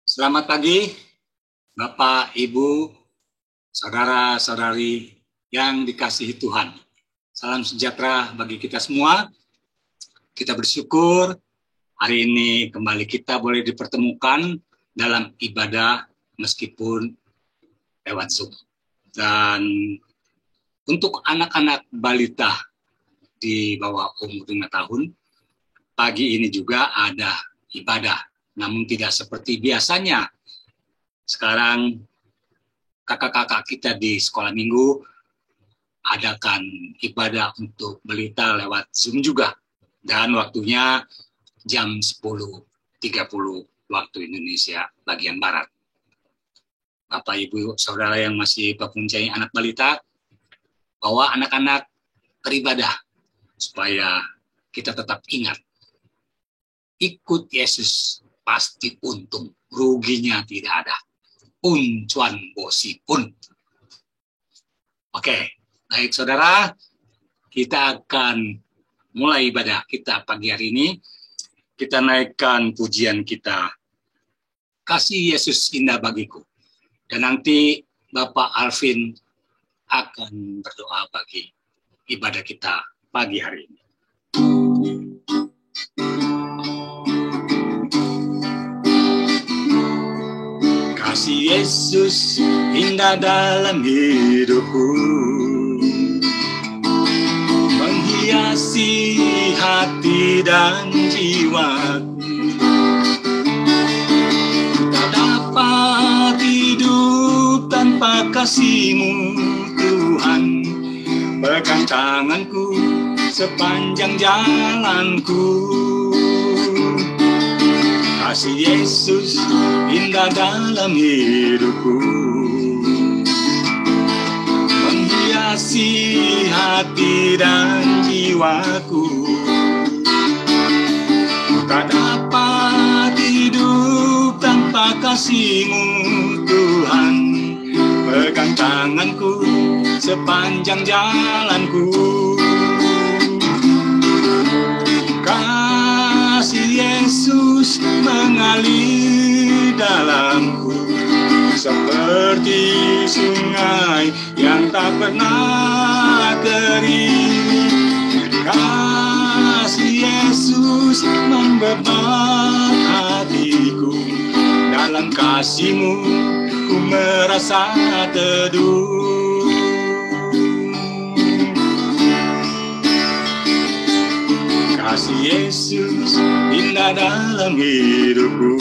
Selamat pagi, Bapak, Ibu, saudara-saudari yang dikasihi Tuhan. Salam sejahtera bagi kita semua. Kita bersyukur hari ini kembali kita boleh dipertemukan dalam ibadah meskipun lewat Zoom. Dan untuk anak-anak balita di bawah umur 5 tahun, pagi ini juga ada ibadah. Namun tidak seperti biasanya. Sekarang kakak-kakak kita di sekolah minggu adakan ibadah untuk balita lewat Zoom juga. Dan waktunya jam 10.30 waktu Indonesia bagian Barat. Bapak, Ibu, Saudara yang masih mempunyai anak balita, bawa anak-anak beribadah supaya kita tetap ingat. Ikut Yesus pasti untung, ruginya tidak ada. Uncuan bosi pun. Oke, baik saudara, kita akan mulai ibadah kita pagi hari ini. Kita naikkan pujian kita, Kasih Yesus Indah Bagiku. Dan nanti Bapak Alvin akan berdoa bagi ibadah kita pagi hari ini. Kasih Yesus indah dalam hidupku, menghiasi hati dan jiwaku. Tak dapat hidup tanpa kasih-Mu, Tuhan. Pegang tanganku sepanjang jalanku. Kasih Yesus indah dalam hidupku, menghiasi hati dan jiwaku. Tak dapat hidup tanpa kasih-Mu, Tuhan. Pegang tanganku sepanjang jalanku. Kasih Yesus mengalir dalamku, seperti sungai yang tak pernah kering. Kasih Yesus membebat hatiku, dalam kasih-Mu ku merasa teduh. Kasih Yesus indah dalam hidupku,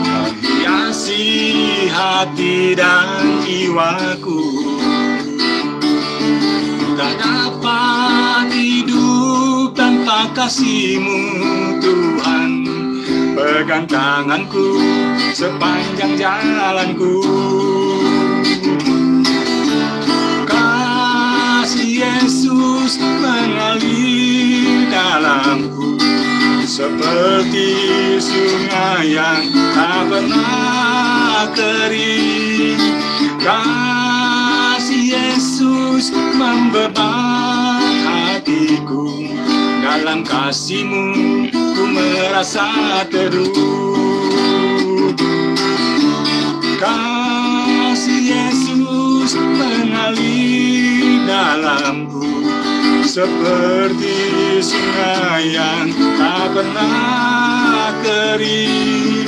menghiasi hati dan jiwaku. Tak dapat hidup tanpa kasih-Mu, Tuhan. Pegang tanganku sepanjang jalanku. Kasih Yesus mengalir dalamku, seperti sungai yang tak pernah kering. Kasih Yesus membebat hatiku, dalam kasih-Mu ku merasa teduh. Kasih Yesus mengalir dalamku, seperti sungai yang tak pernah kering.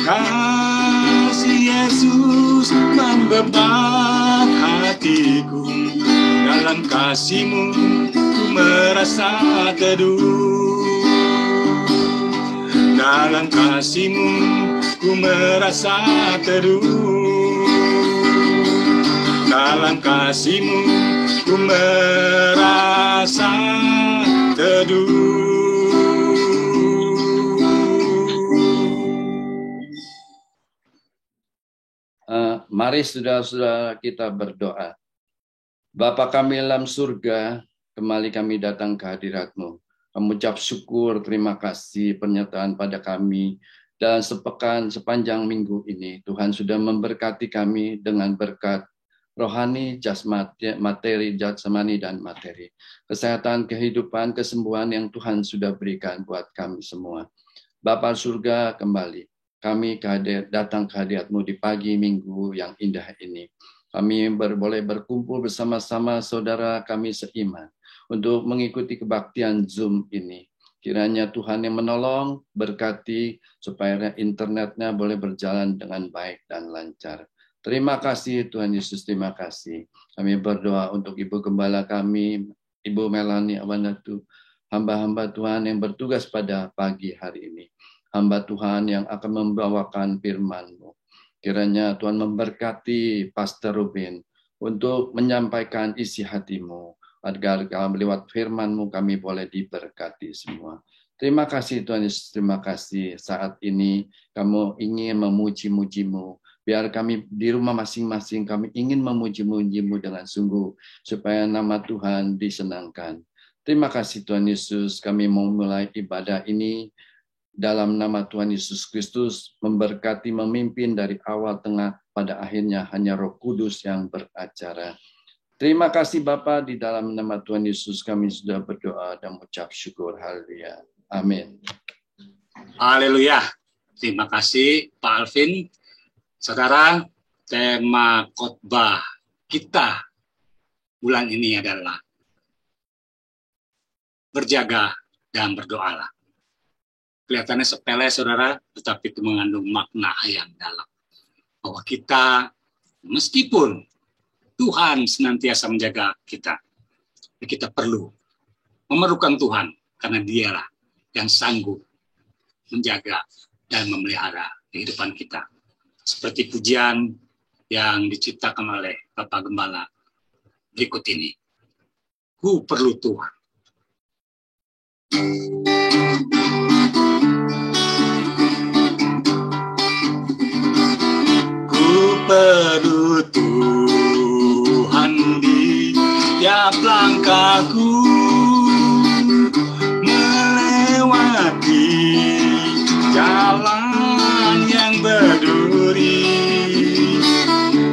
Kasih Yesus membebat hatiku, dalam kasih-Mu ku merasa teduh. Dalam kasih-Mu ku merasa teduh. Dalam kasih-Mu ku merasa teduh. Mari saudara-saudara kita berdoa. Bapa kami dalam surga, kembali kami datang ke hadirat-Mu. Mengucap syukur, terima kasih penyertaan pada kami. Dan sepekan sepanjang minggu ini, Tuhan sudah memberkati kami dengan berkat rohani, materi, jasmani, dan materi. Kesehatan, kehidupan, kesembuhan yang Tuhan sudah berikan buat kami semua. Bapa surga, kembali kami datang ke hadirat-Mu di pagi minggu yang indah ini. Kami boleh berkumpul bersama-sama saudara kami seiman untuk mengikuti kebaktian Zoom ini. Kiranya Tuhan yang menolong, berkati supaya internetnya boleh berjalan dengan baik dan lancar. Terima kasih Tuhan Yesus, terima kasih. Kami berdoa untuk Ibu Gembala kami, Ibu Melanie Awanatu, hamba-hamba Tuhan yang bertugas pada pagi hari ini. Hamba Tuhan yang akan membawakan firman-Mu. Kiranya Tuhan memberkati Pastor Ruben untuk menyampaikan isi hati-Mu. Agar lewat firman-Mu kami boleh diberkati semua. Terima kasih Tuhan Yesus, terima kasih. Saat ini kamu ingin memuji-muji-Mu. Biar kami di rumah masing-masing kami ingin memuji-muji-Mu dengan sungguh. Supaya nama Tuhan disenangkan. Terima kasih Tuhan Yesus, kami mau mulai ibadah ini dalam nama Tuhan Yesus Kristus, memberkati, memimpin dari awal, tengah, pada akhirnya hanya Roh Kudus yang beracara. Terima kasih Bapa, di dalam nama Tuhan Yesus kami sudah berdoa dan mengucap syukur. Haleluya. Amin. Haleluya. Terima kasih Pak Alvin. Saudara, tema khotbah kita bulan ini adalah berjaga dan berdoalah. Kelihatannya sepele, saudara, tetapi itu mengandung makna yang dalam. Bahwa kita, meskipun Tuhan senantiasa menjaga kita, kita perlu memerlukan Tuhan, karena Dialah yang sanggup menjaga dan memelihara kehidupan kita. Seperti pujian yang diciptakan oleh Bapak Gembala berikut ini. Ku perlu Tuhan. Ku perlu Tuhan di tiap langkahku, melewati jalan yang berduri,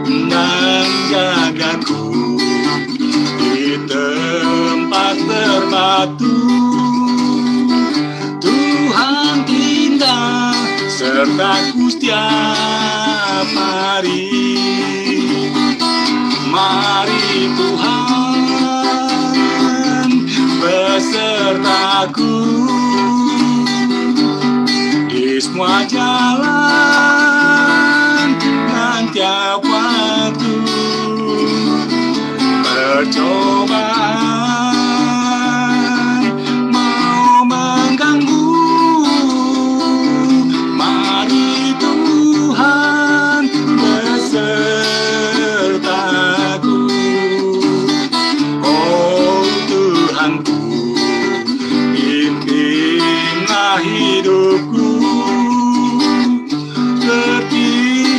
menjagaku di tempat berbatu. Tuhan tinggal sertaku setiap hari. Mari Tuhan besertaku di semua jalan dan tiap waktu. Percobaan mau mengganggu, mari Tuhan besertaku. Oh Tuhanku, pimpinlah hidupku seperti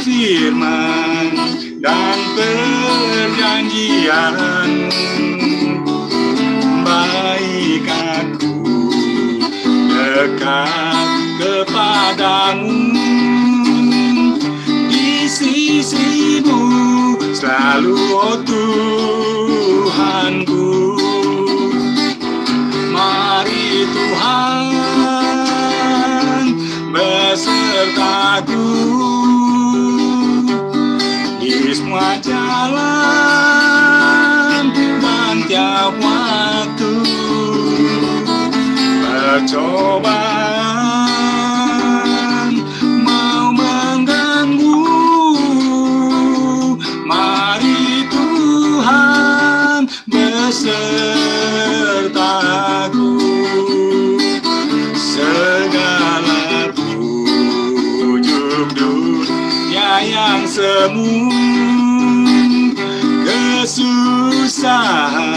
firman dan perjanjian. Baik aku dekat kepadamu, di sisimu selalu, oh Tuhanku. Mari Tuhan besertaku di semua jalan dan tiap waktu. Percobaan mau mengganggu, mari Tuhan besertaku. Segala pujuk dunia yang semu, kesusahan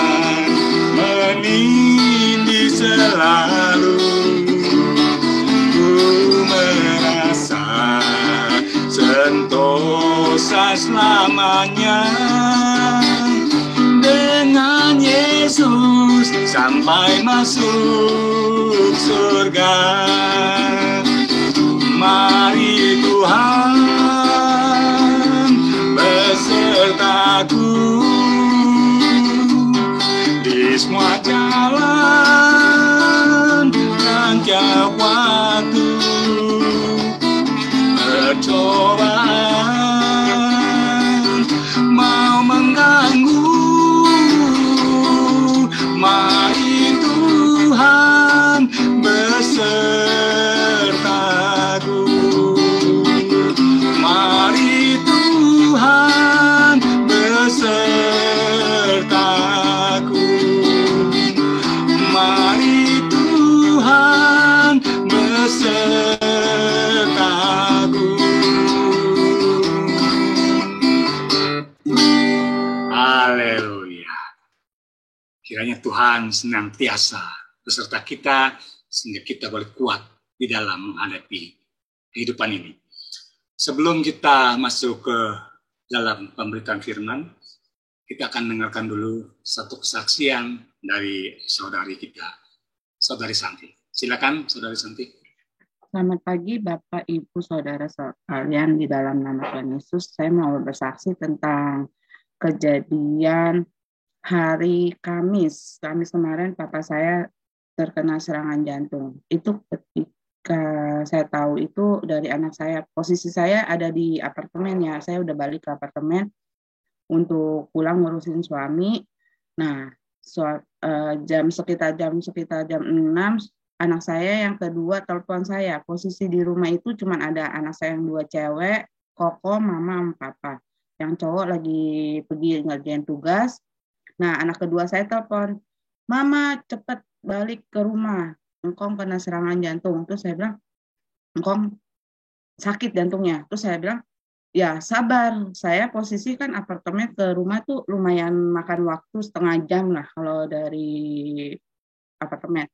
menindih selalu. Ku merasa sentosa selamanya dengan Yesus sampai masuk surga. Mari Tuhan besertaku di semua jalan dan tiap waktu. cobaan mau mengganggu, mari Tuhan besertaku. Mari Tuhan besertaku. Mari Tuhan besertaku. Haleluya. Kiranya Tuhan senantiasa beserta kita sehingga kita boleh kuat di dalam menghadapi kehidupan ini. Sebelum kita masuk ke dalam pemberitaan firman, kita akan dengarkan dulu satu kesaksian dari saudari kita, Saudari Santi. Silakan, Saudari Santi. Selamat pagi, Bapak, Ibu, Saudara sekalian di dalam nama Tuhan Yesus. Saya mau bersaksi tentang kejadian hari Kamis. Kamis kemarin, Papa saya terkena serangan jantung. Itu ketika saya tahu itu dari anak saya. Posisi saya ada di apartemen ya. Saya udah balik ke apartemen untuk pulang ngurusin suami. Nah, sekitar jam 6, anak saya yang kedua telepon saya. Posisi di rumah itu cuma ada anak saya yang 2 cewek, Koko, Mama, sama Papa. Yang cowok lagi pergi ngerjain tugas. Nah, anak kedua saya telepon, Mama cepet balik ke rumah. Engkong kena serangan jantung. Terus saya bilang, Engkong sakit jantungnya. Terus saya bilang, ya sabar. Saya posisi kan apartemen ke rumah tuh lumayan makan waktu setengah jam lah kalau dari apartemen.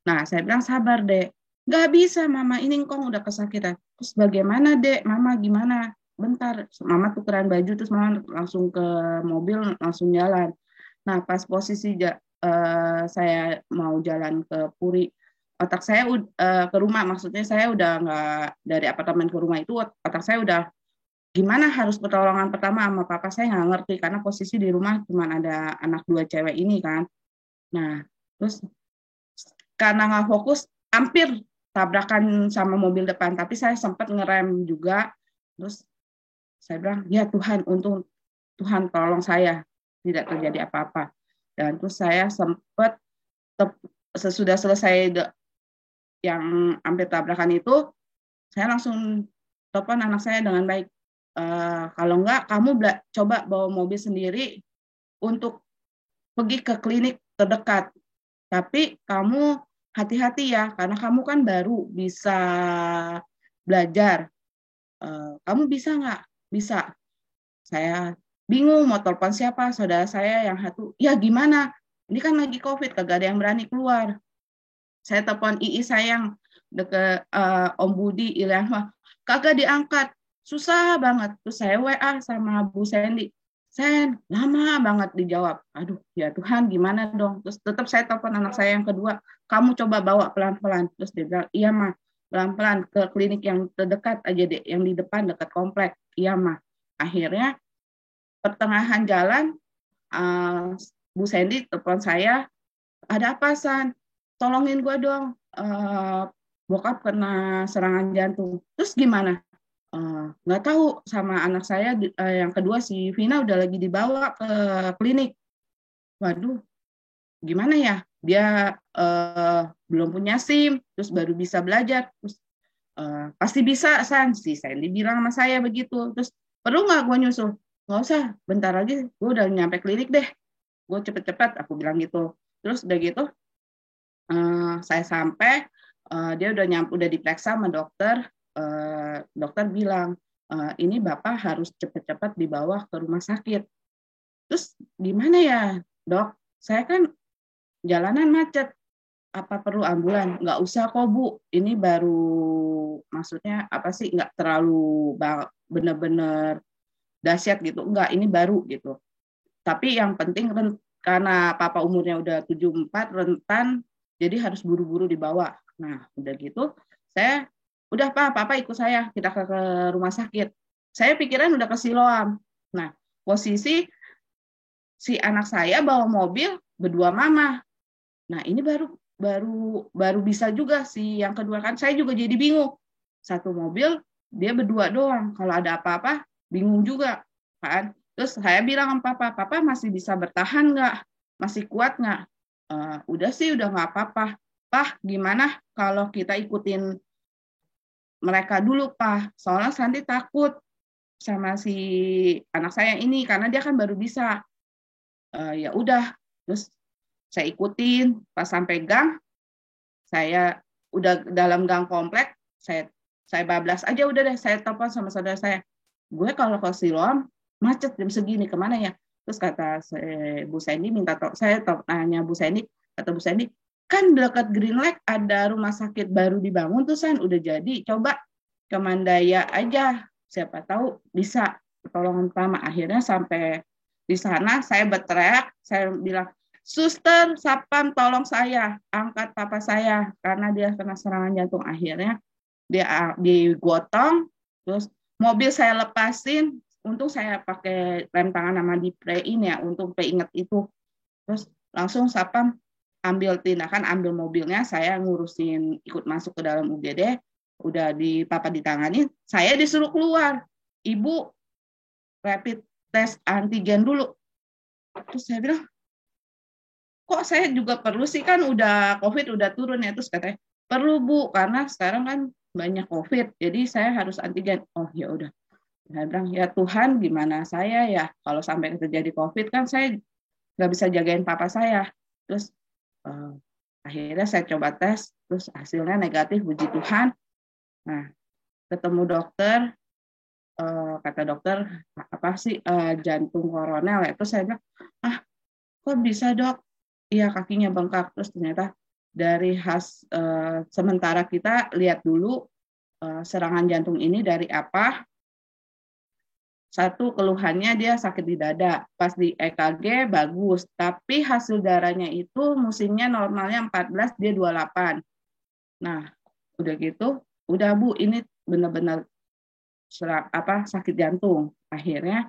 Nah, saya bilang sabar, Dek. Nggak bisa, Mama. Ini Engkong udah kesakitan. Terus bagaimana, Dek? Mama gimana? Bentar. Mama tukeran baju, terus Mama langsung ke mobil, langsung jalan. Nah, pas posisi saya mau jalan ke Puri, otak saya ke rumah, maksudnya saya udah nggak dari apartemen ke rumah itu, otak saya udah gimana harus pertolongan pertama sama Papa saya nggak ngerti karena posisi di rumah cuma ada anak 2 cewek ini kan. Nah, terus karena nggak fokus, hampir tabrakan sama mobil depan, tapi saya sempat ngerem juga. Terus saya bilang, ya Tuhan, untung Tuhan tolong saya tidak terjadi apa-apa. Dan terus saya sempat sesudah selesai yang hampir tabrakan itu, saya langsung telepon anak saya dengan baik. Kalau enggak, kamu coba bawa mobil sendiri untuk pergi ke klinik terdekat. Tapi kamu hati-hati ya, karena kamu kan baru bisa belajar. Kamu bisa nggak? Bisa. Saya bingung mau telepon siapa, saudara saya yang satu, ya gimana? Ini kan lagi COVID, kagak ada yang berani keluar. Saya telepon II sayang, deket Om Budi, Ilham, kagak diangkat, susah banget. Terus saya WA sama Bu Sandy, Sen, lama banget dijawab. Aduh, ya Tuhan gimana dong? Terus tetap saya telepon anak saya yang kedua, kamu coba bawa pelan-pelan. Terus dia bilang, iya mah, pelan-pelan ke klinik yang terdekat aja deh, yang di depan dekat komplek. Iya mah. Akhirnya pertengahan jalan, Bu Sandy telepon saya, ada apa San? Tolongin gue dong, bokap kena serangan jantung. Terus gimana? Nggak tahu, sama anak saya yang kedua si Vina udah lagi dibawa ke klinik. Waduh, gimana ya? Dia belum punya SIM, terus baru bisa belajar. Terus pasti bisa, San. Si Sandy bilang sama saya begitu. Terus perlu nggak gue nyusul? Nggak usah, bentar lagi gue udah nyampe klinik deh. Gue cepet-cepet, aku bilang gitu. Terus udah gitu, saya sampai, dia udah diperiksa sama dokter. Dokter bilang, ini Bapak harus cepat-cepat dibawa ke rumah sakit. Terus gimana ya dok? Saya kan jalanan macet. Apa perlu ambulan? Nggak usah kok Bu. Ini baru, maksudnya apa sih, nggak terlalu benar-benar dahsyat gitu. Enggak, ini baru gitu. Tapi yang penting karena Papa umurnya udah 74, rentan, jadi harus buru-buru dibawa. Nah, udah gitu, saya, udah Papa ikut saya, kita ke rumah sakit. Saya pikiran udah ke Siloam. Nah, posisi si anak saya bawa mobil berdua mama. Nah, ini baru bisa juga si yang kedua kan. Saya juga jadi bingung. Satu mobil dia berdua doang. Kalau ada apa-apa, bingung juga kan. Terus saya bilang sama papa masih bisa bertahan nggak? Masih kuat nggak? Udah sih, udah nggak apa-apa. Pak, gimana kalau kita ikutin mereka dulu, Pak? Soalnya Santi takut sama si anak saya ini karena dia kan baru bisa. Ya udah, terus saya ikutin. Pas sampai gang, saya udah dalam gang komplek, saya bablas aja udah deh. Saya telepon sama saudara saya, gue kalau ke Siloam macet jam segini kemana ya? Terus kata Bu Sandy saya tanya Bu Sandy, kata Bu Sandy, kan dekat Green Lake ada rumah sakit baru dibangun tuh San, udah jadi, coba ke Mandaya aja, siapa tahu bisa pertolongan pertama. Akhirnya sampai di sana saya berteriak, saya bilang, Suster, Sapam tolong saya, angkat papa saya karena dia kena serangan jantung. Akhirnya dia digotong, terus mobil saya lepasin, untung saya pakai rem tangan sama diprein ya, untuk inget itu. Terus langsung Sapam ambil tindakan, ambil mobilnya, saya ngurusin ikut masuk ke dalam UGD, udah papa ditangani, saya disuruh keluar. Ibu rapid test antigen dulu. Terus saya bilang, kok saya juga perlu sih, kan udah COVID udah turun ya. Terus katanya, perlu Bu, karena sekarang kan banyak COVID, jadi saya harus antigen. Oh ya udah. Saya bilang, ya Tuhan gimana saya ya, kalau sampai terjadi COVID kan saya nggak bisa jagain papa saya. Terus akhirnya saya coba tes, terus hasilnya negatif, puji Tuhan. Nah, ketemu dokter, kata dokter, apa sih, jantung koroner ya. Terus saya bilang, kok bisa Dok? Iya, kakinya bengkak. Terus ternyata dari sementara kita lihat dulu serangan jantung ini dari apa. Satu, keluhannya dia sakit di dada. Pas di EKG bagus, tapi hasil darahnya itu musimnya normalnya 14, dia 28. Nah, udah gitu, udah Bu, ini benar-benar sakit jantung. Akhirnya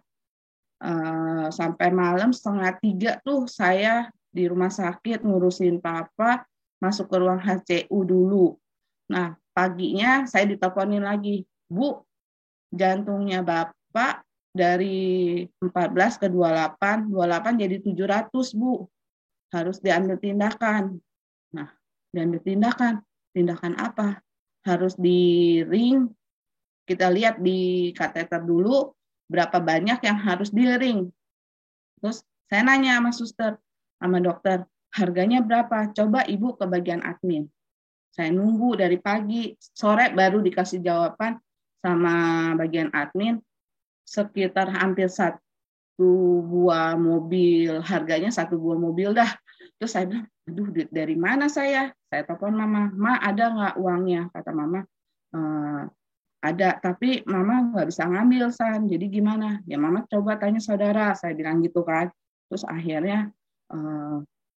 sampai malam 2:30 tuh saya di rumah sakit ngurusin papa, masuk ke ruang HCU dulu. Nah, paginya saya diteleponin lagi, Bu, jantungnya Bapak dari 14 ke 28, 28 jadi 700, Bu. Harus diambil tindakan. Nah, diambil tindakan apa? Harus di ring, kita lihat di kateter dulu, berapa banyak yang harus di ring. Terus saya nanya sama suster, sama dokter, harganya berapa? Coba Ibu ke bagian admin. Saya nunggu dari pagi, sore baru dikasih jawaban sama bagian admin, sekitar hampir 1 buah mobil, harganya 1 buah mobil dah. Terus saya bilang, aduh duit dari mana saya? Saya telepon Mama, Ma ada nggak uangnya? Kata Mama, ada, tapi Mama nggak bisa ngambil, San. Jadi gimana? Ya Mama coba tanya saudara, saya bilang gitu kan. Terus akhirnya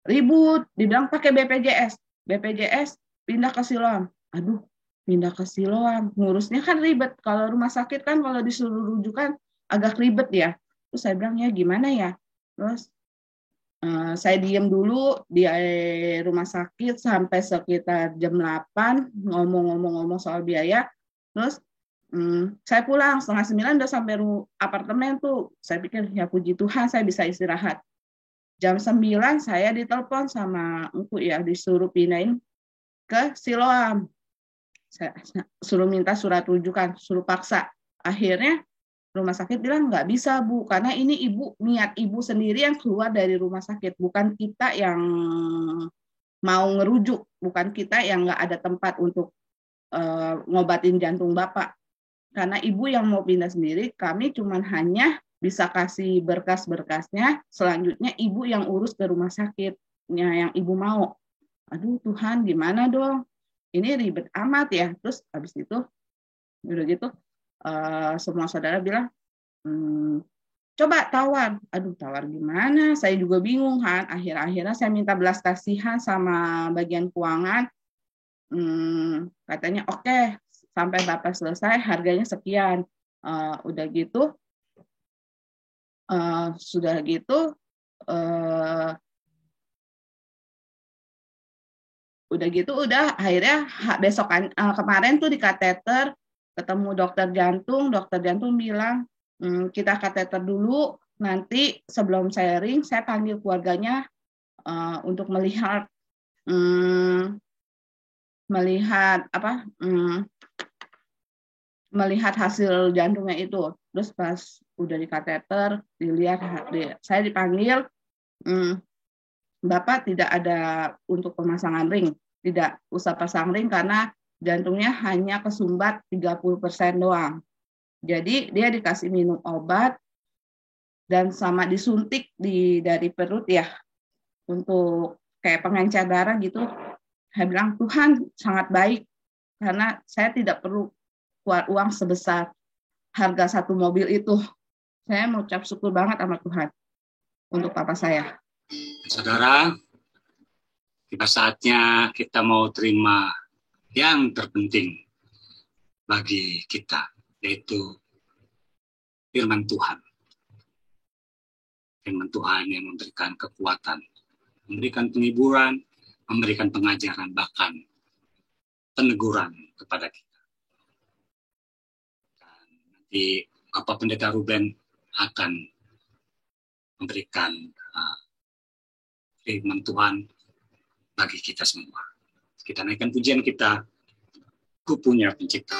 ribut, dibilang pakai BPJS pindah ke Siloam. Aduh, pindah ke Siloam, ngurusnya kan ribet. Kalau rumah sakit kan kalau disuruh rujukan agak ribet ya. Terus saya bilang, ya gimana ya? Terus saya diam dulu di rumah sakit sampai sekitar jam 8, ngomong-ngomong soal biaya. Terus saya pulang 8:30 udah sampai apartemen tuh. Saya pikir, ya puji Tuhan saya bisa istirahat. Jam 9 saya ditelepon sama Engku ya, disuruh pindahin ke Siloam. Saya suruh minta surat rujukan, suruh paksa. Akhirnya rumah sakit bilang nggak bisa Bu, karena ini niat ibu sendiri yang keluar dari rumah sakit, bukan kita yang mau ngerujuk, bukan kita yang nggak ada tempat untuk ngobatin jantung Bapak. Karena ibu yang mau pindah sendiri, kami cuman hanya bisa kasih berkas-berkasnya, selanjutnya ibu yang urus ke rumah sakitnya yang ibu mau. Aduh Tuhan, gimana dong? Ini ribet amat ya. Terus habis itu, udah gitu, semua saudara bilang, coba tawar. Aduh, tawar gimana? Saya juga bingung kan. Akhirnya saya minta belas kasihan sama bagian keuangan. Katanya oke, sampai Bapak selesai harganya sekian. Udah gitu, sudah gitu, udah akhirnya besokan kemarin tuh di kateter ketemu dokter jantung bilang, kita kateter dulu, nanti sebelum sharing, saya panggil keluarganya untuk melihat melihat hasil jantungnya itu. Terus pas udah di kateter, dilihat, saya dipanggil, Bapak tidak ada untuk pemasangan ring, tidak usah pasang ring karena jantungnya hanya kesumbat 30% doang. Jadi dia dikasih minum obat dan sama disuntik dari perut ya, untuk kayak pengencer darah gitu. Saya bilang, Tuhan sangat baik karena saya tidak perlu keluar uang sebesar harga satu mobil itu. Saya mengucap syukur banget sama Tuhan untuk papa saya. Saudara, tiba saatnya kita mau terima yang terpenting bagi kita, yaitu firman Tuhan. Firman Tuhan yang memberikan kekuatan, memberikan penghiburan, memberikan pengajaran, bahkan peneguran kepada kita. Dan nanti Bapak Pendeta Ruben akan memberikan firman Tuhan bagi kita semua. Kita naikkan pujian kita, Ku Punya Pencipta.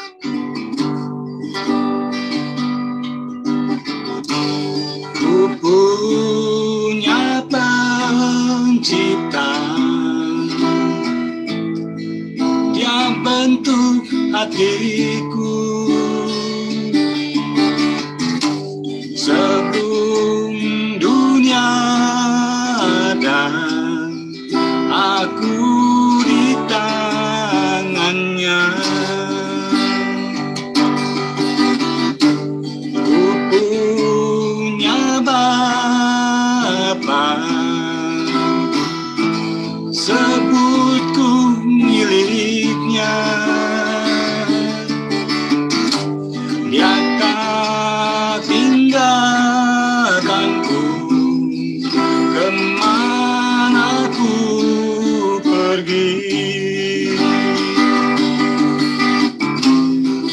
Ku punya pencipta, Dia bentuk hatiku sebelum dunia ada. Aku di tangannya. Ku punya Bapa, sebutku miliknya. Dia tak tinggalkanku kemana ku pergi.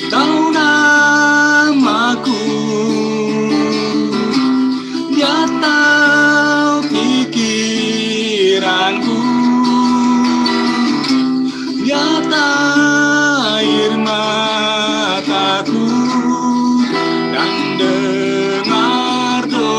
Tahu namaku, Dia tahu pikiranku, Dia tahu air mataku, dan dengar doaku.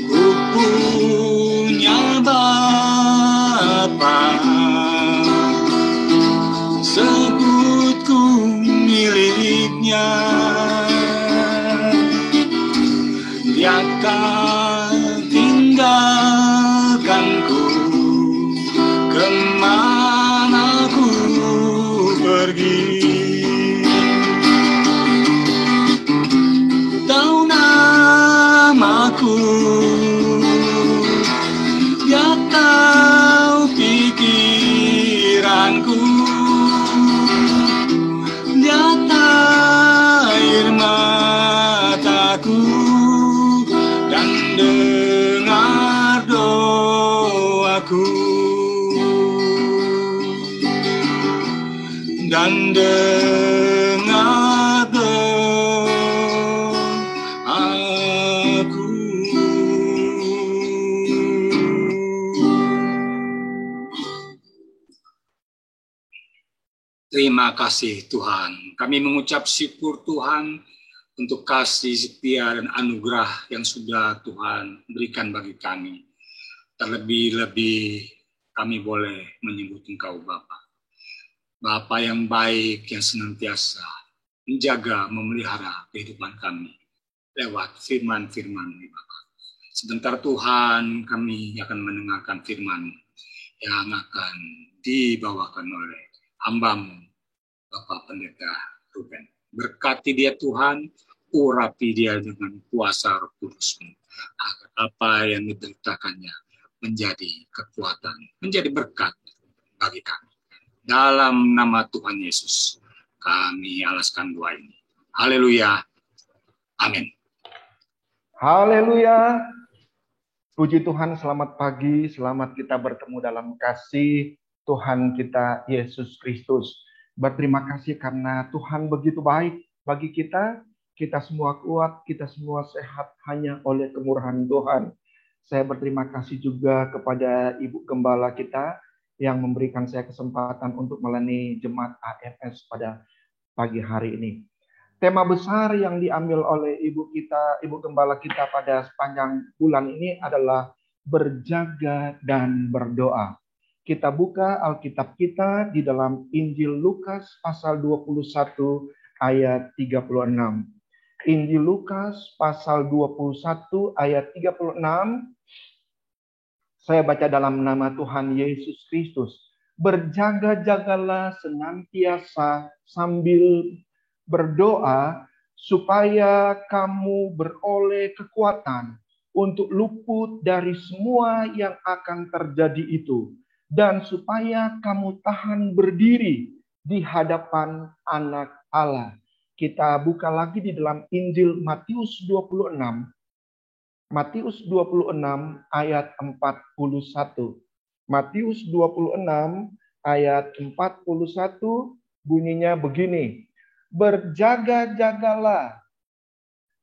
Ku punya Bapa, sebutku miliknya. Dia tak tinggalkanku kemana ku pergi. Tahu namaku, Dia tahu pikiranku, Dia tahu air mataku, dan dengar doaku, dan dengar doaku. Terima kasih Tuhan. Kami mengucap syukur Tuhan untuk kasih setia dan anugerah yang sudah Tuhan berikan bagi kami. Terlebih-lebih kami boleh menyebut Engkau Bapa. Bapa yang baik, yang senantiasa menjaga, memelihara kehidupan kami lewat firman-firman Bapa. Sebentar Tuhan, kami akan mendengarkan firman yang akan dibawakan oleh hamba-Mu, Bapak Pendeta Ruben. Berkati dia Tuhan, urapi dia dengan kuasa Roh Kudus-Mu, agar apa yang diberitakannya menjadi kekuatan, menjadi berkat bagi kami. Dalam nama Tuhan Yesus, kami alaskan doa ini. Haleluya. Amin. Haleluya. Puji Tuhan, selamat pagi, selamat kita bertemu dalam kasih Tuhan kita Yesus Kristus. Berterima kasih karena Tuhan begitu baik bagi kita. Kita semua kuat, kita semua sehat hanya oleh kemurahan Tuhan. Saya berterima kasih juga kepada Ibu Gembala kita yang memberikan saya kesempatan untuk melayani jemaat AMS pada pagi hari ini. Tema besar yang diambil oleh Ibu Gembala kita pada sepanjang bulan ini adalah berjaga dan berdoa. Kita buka Alkitab kita di dalam Injil Lukas pasal 21 ayat 36. Injil Lukas pasal 21 ayat 36. Saya baca dalam nama Tuhan Yesus Kristus. Berjaga-jagalah senantiasa sambil berdoa supaya kamu beroleh kekuatan untuk luput dari semua yang akan terjadi itu, dan supaya kamu tahan berdiri di hadapan Anak Allah. Kita buka lagi di dalam Injil Matius 26. Matius 26 ayat 41. Matius 26 ayat 41 bunyinya begini. Berjaga-jagalah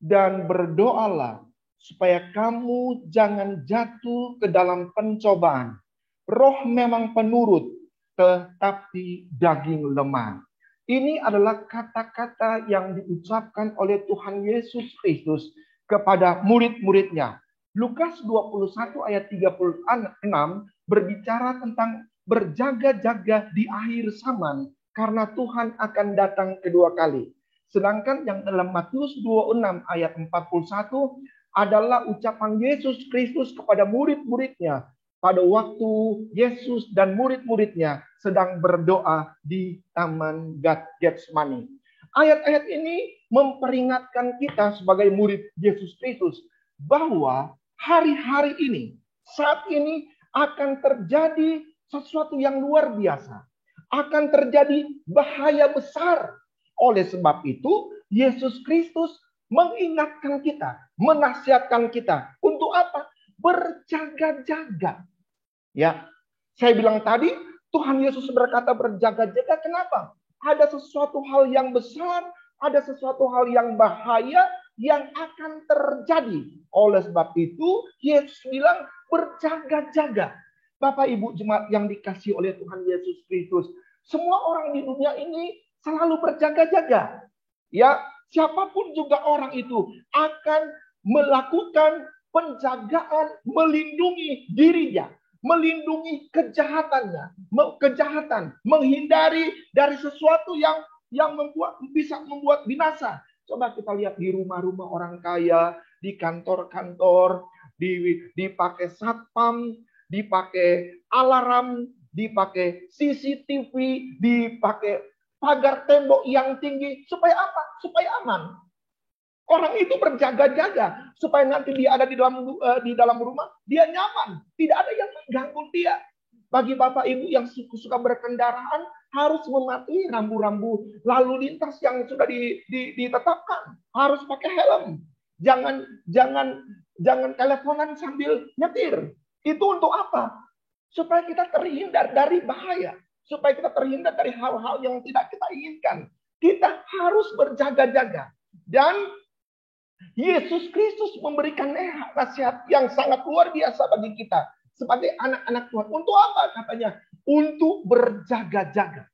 dan berdoalah supaya kamu jangan jatuh ke dalam pencobaan. Roh memang penurut, tetapi daging lemah. Ini adalah kata-kata yang diucapkan oleh Tuhan Yesus Kristus kepada murid-muridnya. Lukas 21 ayat 36 berbicara tentang berjaga-jaga di akhir zaman. Karena Tuhan akan datang kedua kali. Sedangkan yang dalam Matius 26 ayat 41 adalah ucapan Yesus Kristus kepada murid-muridnya. Pada waktu Yesus dan murid-muridnya sedang berdoa di Taman Getsemani. Ayat-ayat ini memperingatkan kita sebagai murid Yesus Kristus. Bahwa hari-hari ini, saat ini akan terjadi sesuatu yang luar biasa. Akan terjadi bahaya besar. Oleh sebab itu, Yesus Kristus mengingatkan kita, menasihatkan kita. Untuk apa? Berjaga-jaga. Ya, saya bilang tadi, Tuhan Yesus berkata berjaga-jaga. Kenapa? Ada sesuatu hal yang besar, ada sesuatu hal yang bahaya yang akan terjadi. Oleh sebab itu, Yesus bilang berjaga-jaga. Bapak Ibu jemaat yang dikasihi oleh Tuhan Yesus Kristus, semua orang di dunia ini selalu berjaga-jaga. Ya, siapapun juga orang itu akan melakukan penjagaan, melindungi dirinya, melindungi kejahatan, menghindari dari sesuatu yang bisa membuat binasa. Coba kita lihat di rumah-rumah orang kaya, di kantor-kantor, dipakai satpam, dipakai alarm, dipakai CCTV, dipakai pagar tembok yang tinggi. Supaya apa? Supaya aman. Orang itu berjaga-jaga supaya nanti dia ada di dalam rumah, dia nyaman. Tidak ada yang mengganggu dia. Bagi Bapak Ibu yang suka berkendaraan, harus mematuhi rambu-rambu lalu lintas yang sudah ditetapkan. Harus pakai helm. Jangan teleponan sambil nyetir. Itu untuk apa? Supaya kita terhindar dari bahaya. Supaya kita terhindar dari hal-hal yang tidak kita inginkan. Kita harus berjaga-jaga. Dan Yesus Kristus memberikan nasihat yang sangat luar biasa bagi kita. Sebagai anak-anak Tuhan. Untuk apa katanya? Untuk berjaga-jaga.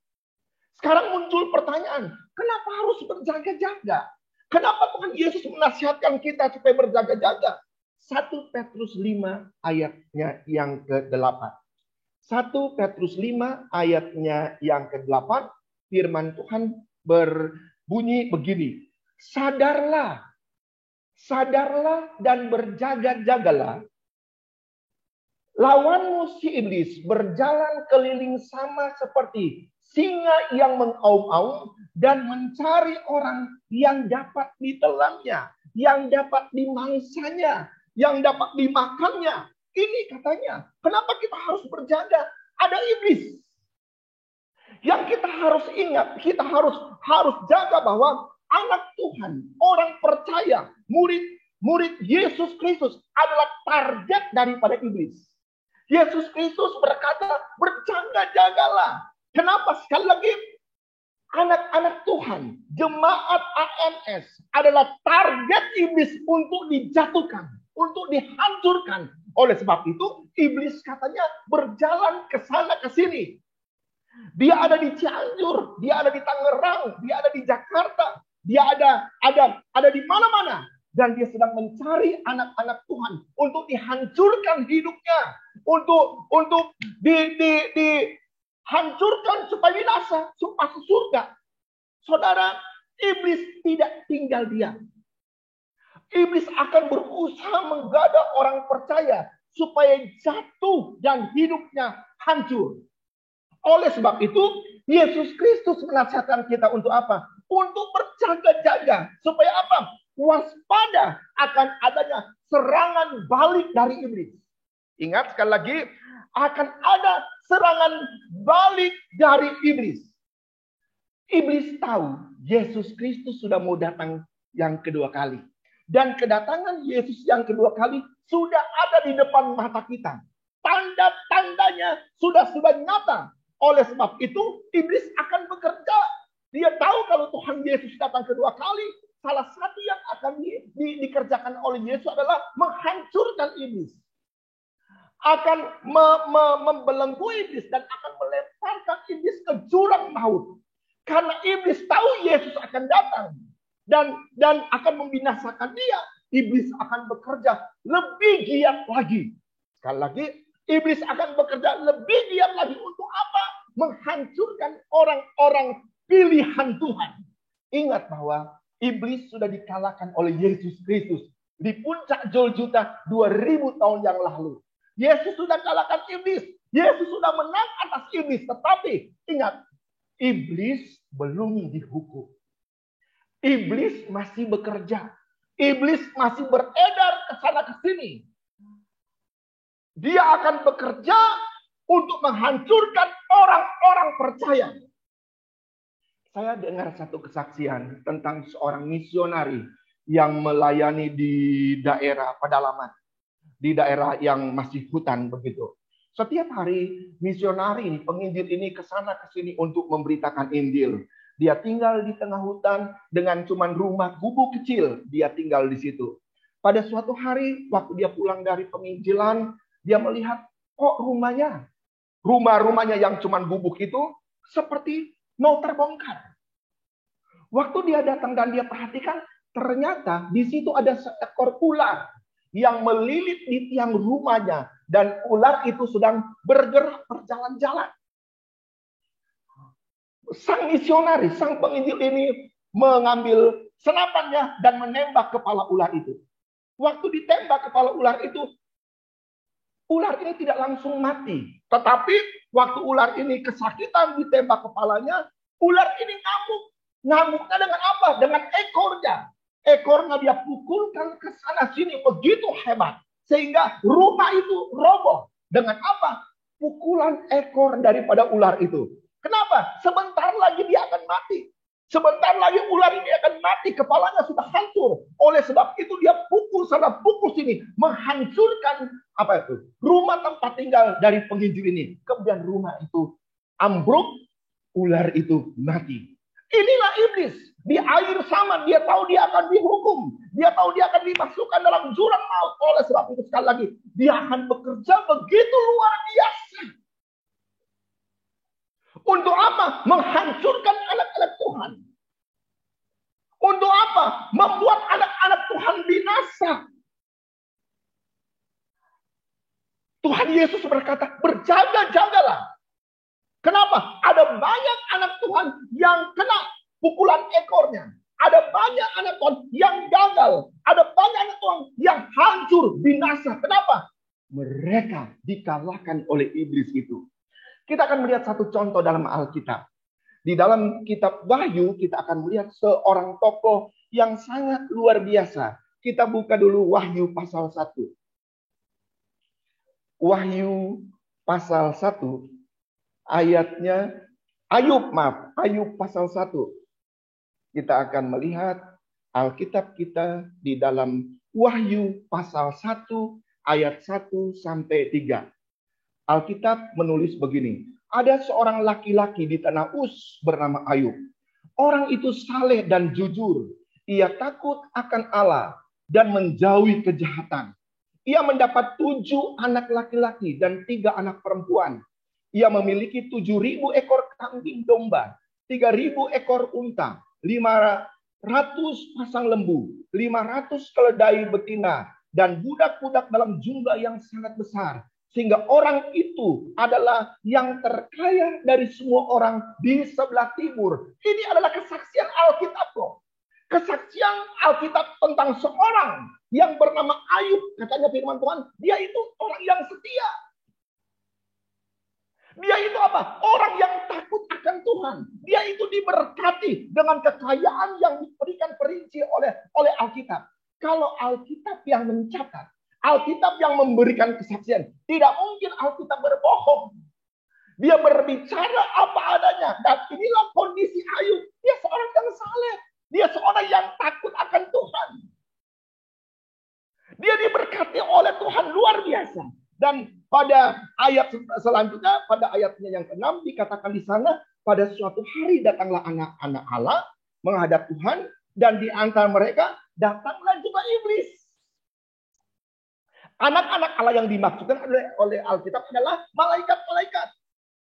Sekarang muncul pertanyaan. Kenapa harus berjaga-jaga? Kenapa Tuhan Yesus menasihatkan kita supaya berjaga-jaga? 1 Petrus 5 ayatnya yang ke-8. 1 Petrus 5 ayatnya yang ke-8. Firman Tuhan berbunyi begini. Sadarlah dan berjaga-jagalah. Lawanmu si iblis berjalan keliling sama seperti singa yang mengaum-aum dan mencari orang yang dapat ditelannya, yang dapat dimangsanya, yang dapat dimakannya. Ini katanya, kenapa kita harus berjaga? Ada iblis. Yang kita harus ingat, kita harus jaga bahwa anak Tuhan, orang percaya, murid murid Yesus Kristus adalah target daripada iblis. Yesus Kristus berkata, berjaga-jagalah. Kenapa? Sekali lagi, anak-anak Tuhan, jemaat AMS adalah target iblis untuk dijatuhkan, untuk dihancurkan. Oleh sebab itu, iblis katanya berjalan ke sana ke sini. Dia ada di Cianjur, dia ada di Tangerang, dia ada di Jakarta, dia ada di mana-mana. Dan dia sedang mencari anak-anak Tuhan untuk dihancurkan hidupnya, untuk dihancurkan supaya binasa, supaya surga. Saudara, iblis tidak tinggal diam. Iblis akan berusaha menggoda orang percaya supaya jatuh dan hidupnya hancur. Oleh sebab itu, Yesus Kristus menasihatkan kita untuk apa? Untuk berjaga-jaga. Supaya apa? Waspada akan adanya serangan balik dari iblis. Ingat sekali lagi, akan ada serangan balik dari iblis. Iblis tahu Yesus Kristus sudah mau datang yang kedua kali. Dan kedatangan Yesus yang kedua kali sudah ada di depan mata kita. Tanda-tandanya sudah nyata. Oleh sebab itu, iblis akan bekerja. Dia tahu kalau Tuhan Yesus datang kedua kali, salah satu yang akan dikerjakan oleh Yesus adalah menghancurkan iblis. Akan membelenggu iblis dan akan melemparkan iblis ke jurang maut. Karena iblis tahu Yesus akan datang dan akan membinasakan dia. Iblis akan bekerja lebih giat lagi. Sekali lagi, iblis akan bekerja lebih giat lagi untuk apa? Menghancurkan orang-orang pilihan Tuhan. Ingat bahwa iblis sudah dikalahkan oleh Yesus Kristus di puncak Golgota 2000 tahun yang lalu. Yesus sudah kalahkan iblis. Yesus sudah menang atas iblis. Tetapi ingat, iblis belum dihukum. Iblis masih bekerja. Iblis masih beredar ke sana ke sini. Dia akan bekerja untuk menghancurkan orang-orang percaya. Saya dengar satu kesaksian tentang seorang misionari yang melayani di daerah pedalaman. Di daerah yang masih hutan begitu. Setiap hari misionari, penginjil ini ke sana ke sini untuk memberitakan Injil. Dia tinggal di tengah hutan dengan cuman rumah gubuk kecil. Dia tinggal di situ. Pada suatu hari waktu dia pulang dari penginjilan, dia melihat kok rumahnya yang cuman gubuk itu seperti mau terbongkar. Waktu dia datang dan dia perhatikan, ternyata di situ ada seekor ular yang melilit di tiang rumahnya. Dan ular itu sedang bergerak berjalan-jalan. Sang misionari, sang penginjil ini mengambil senapannya dan menembak kepala ular itu. Waktu ditembak kepala ular itu, ular ini tidak langsung mati. Tetapi waktu ular ini kesakitan ditembak kepalanya, ular ini ngamuk. Ngamuknya dengan apa? Dengan ekornya. Ekornya dia pukulkan ke sana sini begitu hebat. Sehingga rumah itu roboh. Dengan apa? Pukulan ekor daripada ular itu. Kenapa? Sebentar lagi dia akan mati. Sebentar lagi ular ini akan mati. Kepalanya sudah hancur. Oleh sebab itu dia pukul sana, pukul sini. Menghancurkan apa itu? Rumah tempat tinggal dari penginjil ini. Kemudian rumah itu ambruk. Ular itu mati. Inilah iblis. Di air sama, dia tahu dia akan dihukum. Dia tahu dia akan dimasukkan dalam jurang maut. Oleh sebab itu sekali lagi, dia akan bekerja begitu luar biasa. Untuk apa? Menghancurkan anak-anak Tuhan. Untuk apa? Membuat anak-anak Tuhan binasa. Tuhan Yesus berkata, berjaga-jagalah. Kenapa? Ada banyak anak Tuhan yang kena pukulan ekornya. Ada banyak anak Tuhan yang gagal. Ada banyak anak Tuhan yang hancur, binasa. Kenapa? Mereka dikalahkan oleh iblis itu. Kita akan melihat satu contoh dalam Alkitab. Di dalam kitab Wahyu, kita akan melihat seorang tokoh yang sangat luar biasa. Kita buka dulu Wahyu pasal 1. Wahyu pasal 1. Ayatnya, Ayub pasal 1. Kita akan melihat Alkitab kita di dalam Wahyu pasal 1 ayat 1 sampai 3. Alkitab menulis begini. Ada seorang laki-laki di tanah Uz bernama Ayub. Orang itu saleh dan jujur. Ia takut akan Allah dan menjauhi kejahatan. Ia mendapat 7 anak laki-laki dan 3 anak perempuan. Ia memiliki 7.000 ekor kambing domba, 3.000 ekor unta, 500 pasang lembu, 500 keledai betina, dan budak-budak dalam jumlah yang sangat besar. Sehingga orang itu adalah yang terkaya dari semua orang di sebelah timur. Ini adalah kesaksian Alkitab loh. Kesaksian Alkitab tentang seorang yang bernama Ayub. Katanya firman Tuhan, dia itu orang yang setia. Dia itu apa? Orang yang takut akan Tuhan. Dia itu diberkati dengan kekayaan yang diberikan perinci oleh Alkitab. Kalau Alkitab yang mencatat, Alkitab yang memberikan kesaksian, tidak mungkin Alkitab berbohong. Dia berbicara apa adanya. Dan inilah kondisi Ayub. Dia seorang yang saleh. Dia seorang yang takut akan Tuhan. Dia diberkati oleh Tuhan luar biasa. Dan pada ayat selanjutnya, pada ayatnya yang ke-6 dikatakan di sana, pada suatu hari datanglah anak-anak Allah menghadap Tuhan, dan di antara mereka datanglah juga iblis. Anak-anak Allah yang dimaksudkan oleh Alkitab adalah malaikat-malaikat.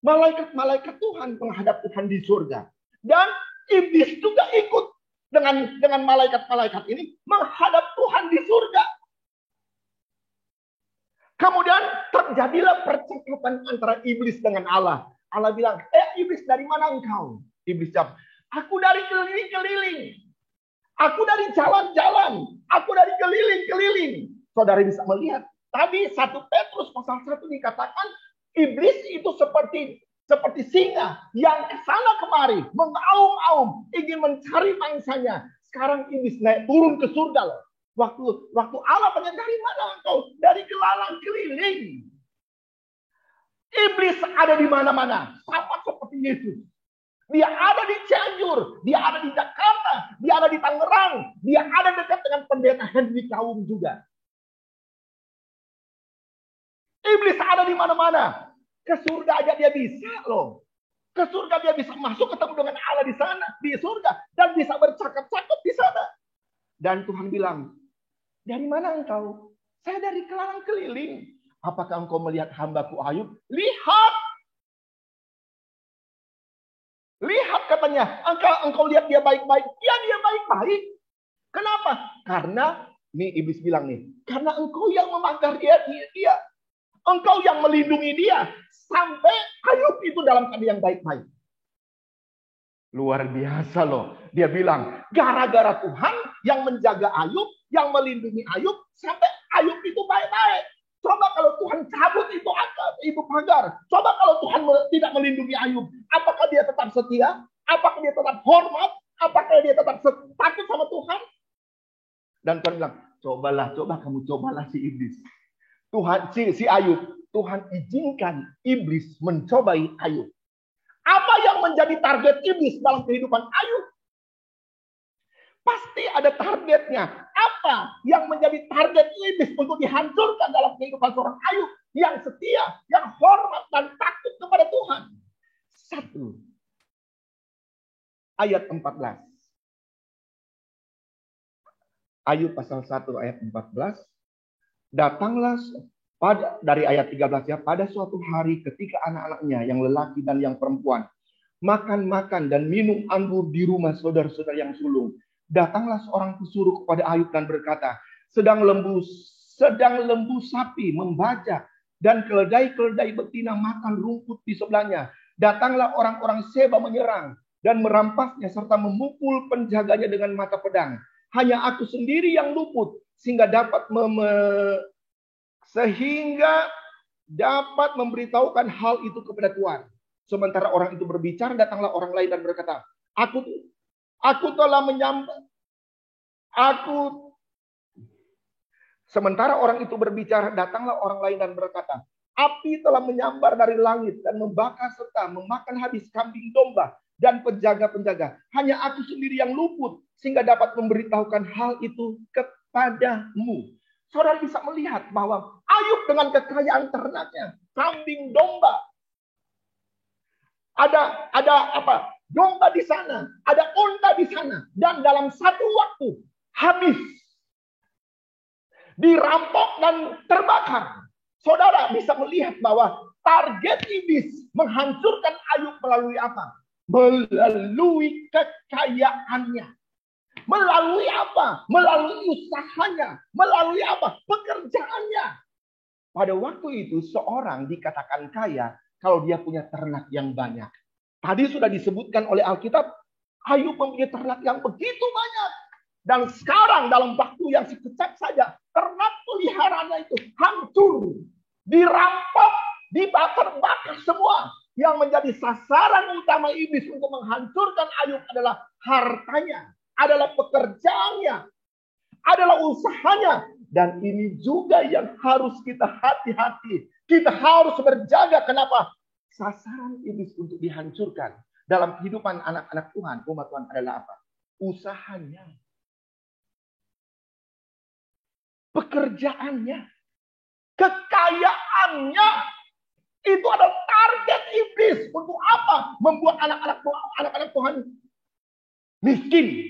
Malaikat-malaikat Tuhan menghadap Tuhan di surga. Dan iblis juga ikut dengan malaikat-malaikat ini menghadap Tuhan di surga. Kemudian terjadilah percakapan antara iblis dengan Allah. Allah bilang, iblis, dari mana engkau? Iblis jawab, aku dari keliling-keliling. Aku dari jalan-jalan. Aku dari keliling-keliling. Saudara bisa melihat. Tadi 1 Petrus pasal 1 dikatakan, iblis itu seperti singa yang kesana kemari. Mengaum-aum. Ingin mencari mangsanya. Sekarang iblis naik turun ke surga loh. Waktu Allah tanya, dari mana engkau? Dari kelalang keliling. Iblis ada di mana-mana. Sama seperti Yesus. Dia ada di Cianjur. Dia ada di Jakarta. Dia ada di Tangerang. Dia ada dekat dengan pendeta Henry Kaum juga. Iblis ada di mana-mana. Ke surga aja dia bisa loh. Ke surga dia bisa masuk ketemu dengan Allah di sana. Di surga. Dan bisa bercakap-cakap di sana. Dan Tuhan bilang, dari mana engkau? Saya dari kelalang keliling. Apakah engkau melihat hambaku Ayub? Lihat. Lihat katanya. Engkau lihat dia baik-baik. Ya, dia baik-baik. Kenapa? Karena, nih iblis bilang nih. Karena engkau yang memagar dia. Engkau yang melindungi dia. Sampai Ayub itu dalam keadaan yang baik-baik. Luar biasa loh. Dia bilang, gara-gara Tuhan yang menjaga Ayub, yang melindungi Ayub, sampai Ayub itu baik-baik. Coba kalau Tuhan cabut itu pagar. Coba kalau Tuhan tidak melindungi Ayub. Apakah dia tetap setia? Apakah dia tetap hormat? Apakah dia tetap takut sama Tuhan? Dan Tuhan bilang, coba kamu si iblis. Tuhan, si Ayub. Tuhan izinkan iblis mencobai Ayub. Apa yang menjadi target iblis dalam kehidupan Ayub? Pasti ada targetnya. Apa yang menjadi target iblis untuk dihancurkan dalam kehidupan seorang Ayub? Yang setia, yang hormat dan takut kepada Tuhan. 1 ayat 14. Ayub pasal 1 ayat 14. Datanglah dari ayat 13 ya, pada suatu hari ketika anak-anaknya yang lelaki dan yang perempuan makan dan minum anggur di rumah saudara-saudara yang sulung, datanglah seorang pesuruh kepada Ayub dan berkata, sedang lembu sapi membajak dan keledai-keledai betina makan rumput di sebelahnya. Datanglah orang-orang Seba menyerang dan merampasnya serta memukul penjaganya dengan mata pedang. Hanya aku sendiri yang luput sehingga dapat memberitahukan hal itu kepada Tuhan. Sementara orang itu berbicara, datanglah orang lain dan berkata, Sementara orang itu berbicara, datanglah orang lain dan berkata, api telah menyambar dari langit dan membakar serta memakan habis kambing domba dan penjaga-penjaga. Hanya aku sendiri yang luput sehingga dapat memberitahukan hal itu padamu. Saudara bisa melihat bahwa Ayub dengan kekayaan ternaknya, kambing domba. Ada apa? Domba di sana, ada unta di sana, dan dalam satu waktu habis, dirampok dan terbakar. Saudara bisa melihat bahwa target iblis menghancurkan Ayub melalui apa? Melalui kekayaannya. Melalui apa? Melalui usahanya. Melalui apa? Pekerjaannya. Pada waktu itu seorang dikatakan kaya kalau dia punya ternak yang banyak. Tadi sudah disebutkan oleh Alkitab, Ayub mempunyai ternak yang begitu banyak. Dan sekarang dalam waktu yang sekejap saja, ternak peliharaannya itu hancur. Dirampok, dibakar-bakar semua. Yang menjadi sasaran utama iblis untuk menghancurkan Ayub adalah hartanya. Adalah pekerjaannya, adalah usahanya. Dan ini juga yang harus kita hati-hati. Kita harus berjaga. Kenapa? Sasaran iblis untuk dihancurkan dalam kehidupan anak-anak Tuhan, umat Tuhan adalah apa? Usahanya. Pekerjaannya. Kekayaannya. Itu adalah target iblis. Untuk apa? Membuat anak-anak Tuhan miskin.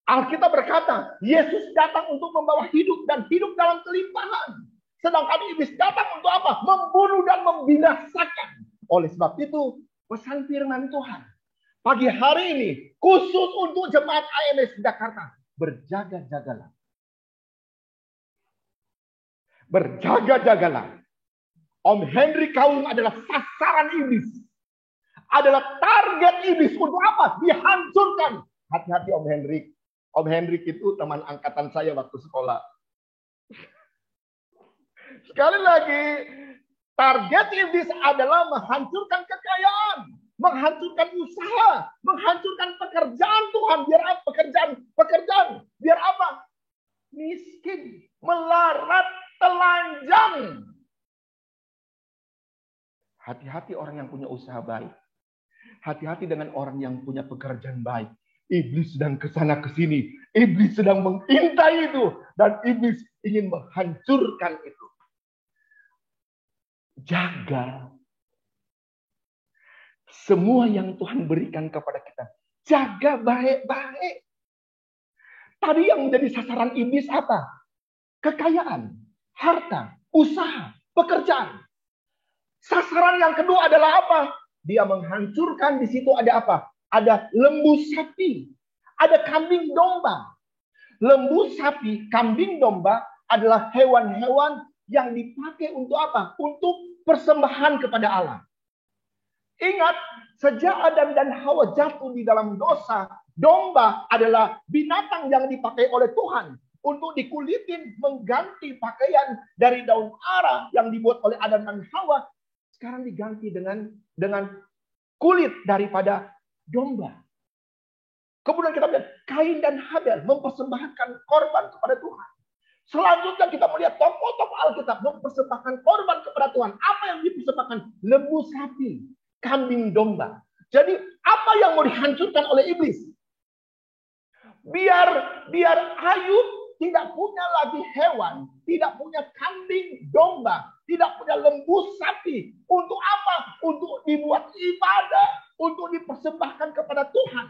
Alkitab berkata, Yesus datang untuk membawa hidup dan hidup dalam kelimpahan. Sedangkan iblis datang untuk apa? Membunuh dan membinasakan. Oleh sebab itu, pesan firman Tuhan pagi hari ini, khusus untuk jemaat AMS Jakarta, berjaga-jagalah. Berjaga-jagalah. Om Henry Kaung adalah sasaran iblis. Adalah target iblis untuk apa? Dihancurkan. Hati-hati Om Henry. Om Hendrik itu teman angkatan saya waktu sekolah. Sekali lagi, target iblis adalah menghancurkan kekayaan, menghancurkan usaha, menghancurkan pekerjaan Tuhan. Biar apa? Pekerjaan. Biar apa? Miskin, melarat, telanjang. Hati-hati orang yang punya usaha baik. Hati-hati dengan orang yang punya pekerjaan baik. Iblis sedang kesana kesini. Iblis sedang mengintai itu. Dan iblis ingin menghancurkan itu. Jaga. Semua yang Tuhan berikan kepada kita. Jaga baik-baik. Tadi yang menjadi sasaran iblis apa? Kekayaan, harta, usaha, pekerjaan. Sasaran yang kedua adalah apa? Dia menghancurkan, di situ ada apa? Ada lembu sapi, ada kambing domba. Lembu sapi, kambing domba adalah hewan-hewan yang dipakai untuk apa? Untuk persembahan kepada Allah. Ingat, sejak Adam dan Hawa jatuh di dalam dosa, domba adalah binatang yang dipakai oleh Tuhan untuk dikulitin, mengganti pakaian dari daun ara yang dibuat oleh Adam dan Hawa. Sekarang diganti dengan kulit daripada domba. Kemudian kita melihat Kain dan Habel mempersembahkan korban kepada Tuhan. Selanjutnya kita melihat tokoh-tokoh Alkitab mempersembahkan korban kepada Tuhan. Apa yang dipersembahkan? Lembu sapi, kambing domba. Jadi apa yang mau dihancurkan oleh iblis? Biar Ayub tidak punya lagi hewan, tidak punya kambing domba, tidak punya lembu sapi. Untuk apa? Untuk dibuat ibadah, untuk dipersembahkan kepada Tuhan.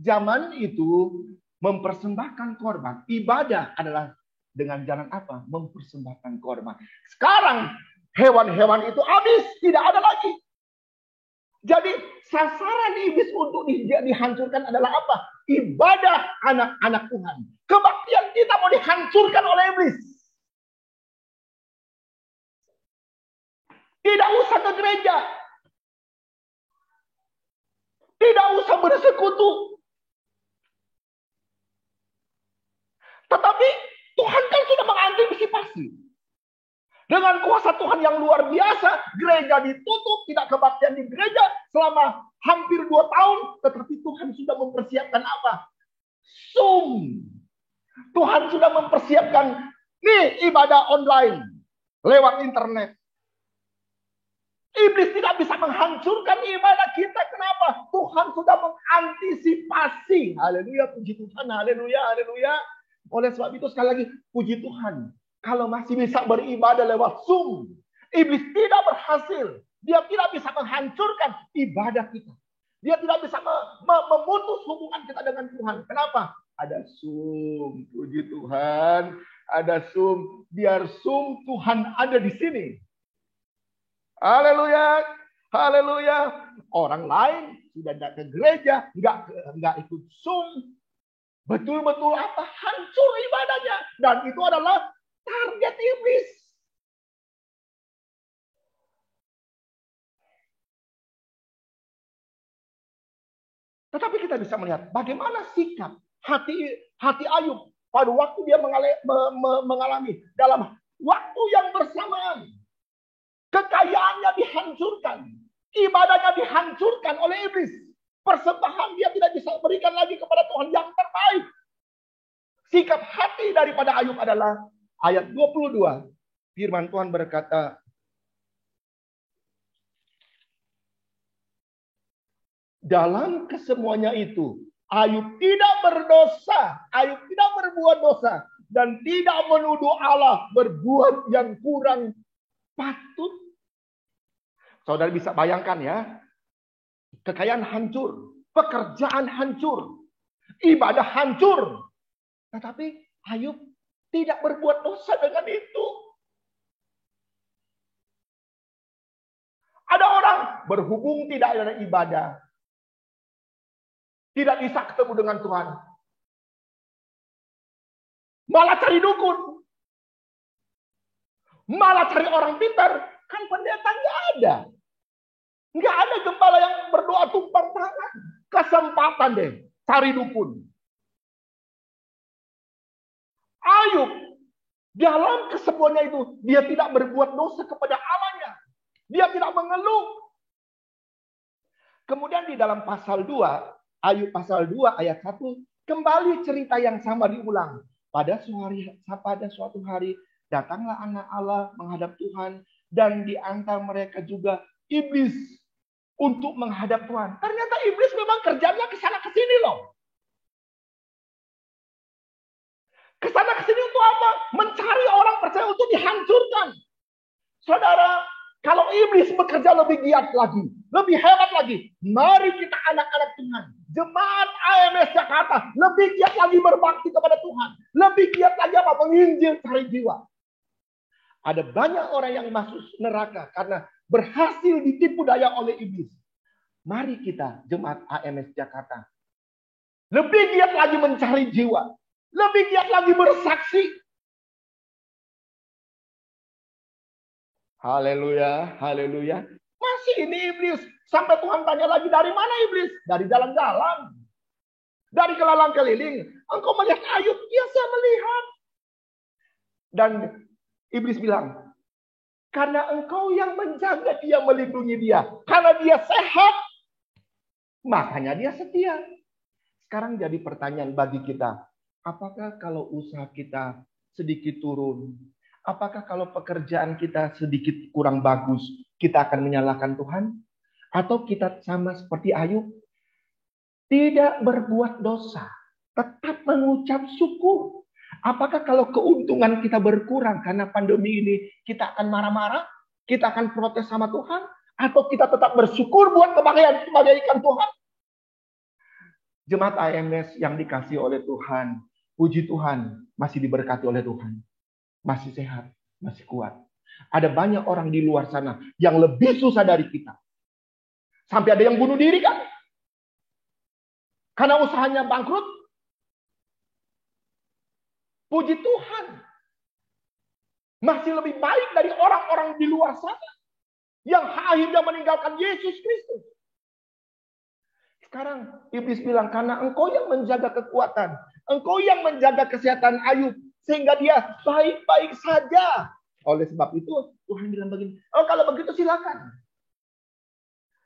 Zaman itu mempersembahkan korban. Ibadah adalah dengan jalan apa? Mempersembahkan korban. Sekarang hewan-hewan itu habis, tidak ada lagi. Jadi sasaran iblis untuk dihancurkan adalah apa? Ibadah anak-anak Tuhan. Kebaktian kita mau dihancurkan oleh iblis. Tidak usah ke gereja. Tidak usah bersekutu. Tetapi Tuhan kan sudah mengantisipasi. Dengan kuasa Tuhan yang luar biasa, gereja ditutup, tidak kebaktian di gereja selama hampir 2 tahun. Tetapi Tuhan sudah mempersiapkan apa? Zoom. Tuhan sudah mempersiapkan nih ibadah online lewat internet. Iblis tidak bisa menghancurkan ibadah kita. Kenapa? Tuhan sudah mengantisipasi. Haleluya, puji Tuhan. Haleluya, haleluya. Oleh sebab itu sekali lagi, puji Tuhan. Kalau masih bisa beribadah lewat Zoom, iblis tidak berhasil. Dia tidak bisa menghancurkan ibadah kita. Dia tidak bisa memutus hubungan kita dengan Tuhan. Kenapa? Ada Zoom, puji Tuhan. Ada Zoom. Biar Zoom Tuhan ada di sini. Haleluya, haleluya. Orang lain sudah tidak ke gereja, nggak ikut Zoom. Betul-betul apa? Hancur ibadahnya. Dan itu adalah target iblis. Tetapi kita bisa melihat bagaimana sikap hati Ayub pada waktu dia mengalami dalam waktu yang bersamaan. Kekayaannya dihancurkan. Ibadahnya dihancurkan oleh iblis. Persembahan dia tidak bisa berikan lagi kepada Tuhan yang terbaik. Sikap hati daripada Ayub adalah ayat 22. Firman Tuhan berkata, dalam kesemuanya itu, Ayub tidak berdosa. Ayub tidak berbuat dosa. Dan tidak menuduh Allah berbuat yang kurang patut. Saudara bisa bayangkan ya. Kekayaan hancur. Pekerjaan hancur. Ibadah hancur. Tetapi Ayub tidak berbuat dosa dengan itu. Ada orang berhubung tidak ada ibadah. Tidak bisa ketemu dengan Tuhan. Malah cari dukun. Malah cari orang pintar. Kan pendeta nggak ada. Nggak ada gembala yang berdoa tumpang tangan. Kesempatan deh. Cari dukun. Ayub. Dalam kesemuanya itu. Dia tidak berbuat dosa kepada Allahnya. Dia tidak mengeluh. Kemudian di dalam pasal 2. Ayub pasal 2 ayat 1. Kembali cerita yang sama diulang. Pada suatu hari. Datanglah anak Allah menghadap Tuhan. Dan di antara mereka juga iblis untuk menghadap Tuhan. Ternyata iblis memang kerjanya kesana kesini loh. Kesana kesini untuk apa? Mencari orang percaya untuk dihancurkan. Saudara, kalau iblis bekerja lebih giat lagi, lebih hebat lagi, mari kita anak-anak Tuhan, jemaat AMS Jakarta, lebih giat lagi berbakti kepada Tuhan. Lebih giat lagi apa? Menginjil cari jiwa. Ada banyak orang yang masuk neraka karena berhasil ditipu daya oleh iblis. Mari kita, jemaat AMS Jakarta, lebih giat lagi mencari jiwa. Lebih giat lagi bersaksi. Haleluya, haleluya. Masih ini iblis. Sampai Tuhan tanya lagi, dari mana iblis? Dari jalan-jalan. Dari kelalang keliling. Engkau melihat Ayub? Ya, saya melihat. Dan iblis bilang, karena engkau yang menjaga dia, melindungi dia. Karena dia sehat, makanya dia setia. Sekarang jadi pertanyaan bagi kita. Apakah kalau usaha kita sedikit turun? Apakah kalau pekerjaan kita sedikit kurang bagus, kita akan menyalahkan Tuhan? Atau kita sama seperti Ayub? Tidak berbuat dosa. Tetap mengucap syukur. Apakah kalau keuntungan kita berkurang karena pandemi ini, kita akan marah-marah? Kita akan protes sama Tuhan? Atau kita tetap bersyukur buat kebaikan Tuhan? Jemaat AMS yang dikasih oleh Tuhan, puji Tuhan, masih diberkati oleh Tuhan. Masih sehat, masih kuat. Ada banyak orang di luar sana yang lebih susah dari kita. Sampai ada yang bunuh diri kan? Karena usahanya bangkrut. Puji Tuhan. Masih lebih baik dari orang-orang di luar sana. Yang akhirnya meninggalkan Yesus Kristus. Sekarang iblis bilang, karena engkau yang menjaga kekuatan. Engkau yang menjaga kesehatan Ayub. Sehingga dia baik-baik saja. Oleh sebab itu Tuhan bilang begini. Oh, kalau begitu silakan.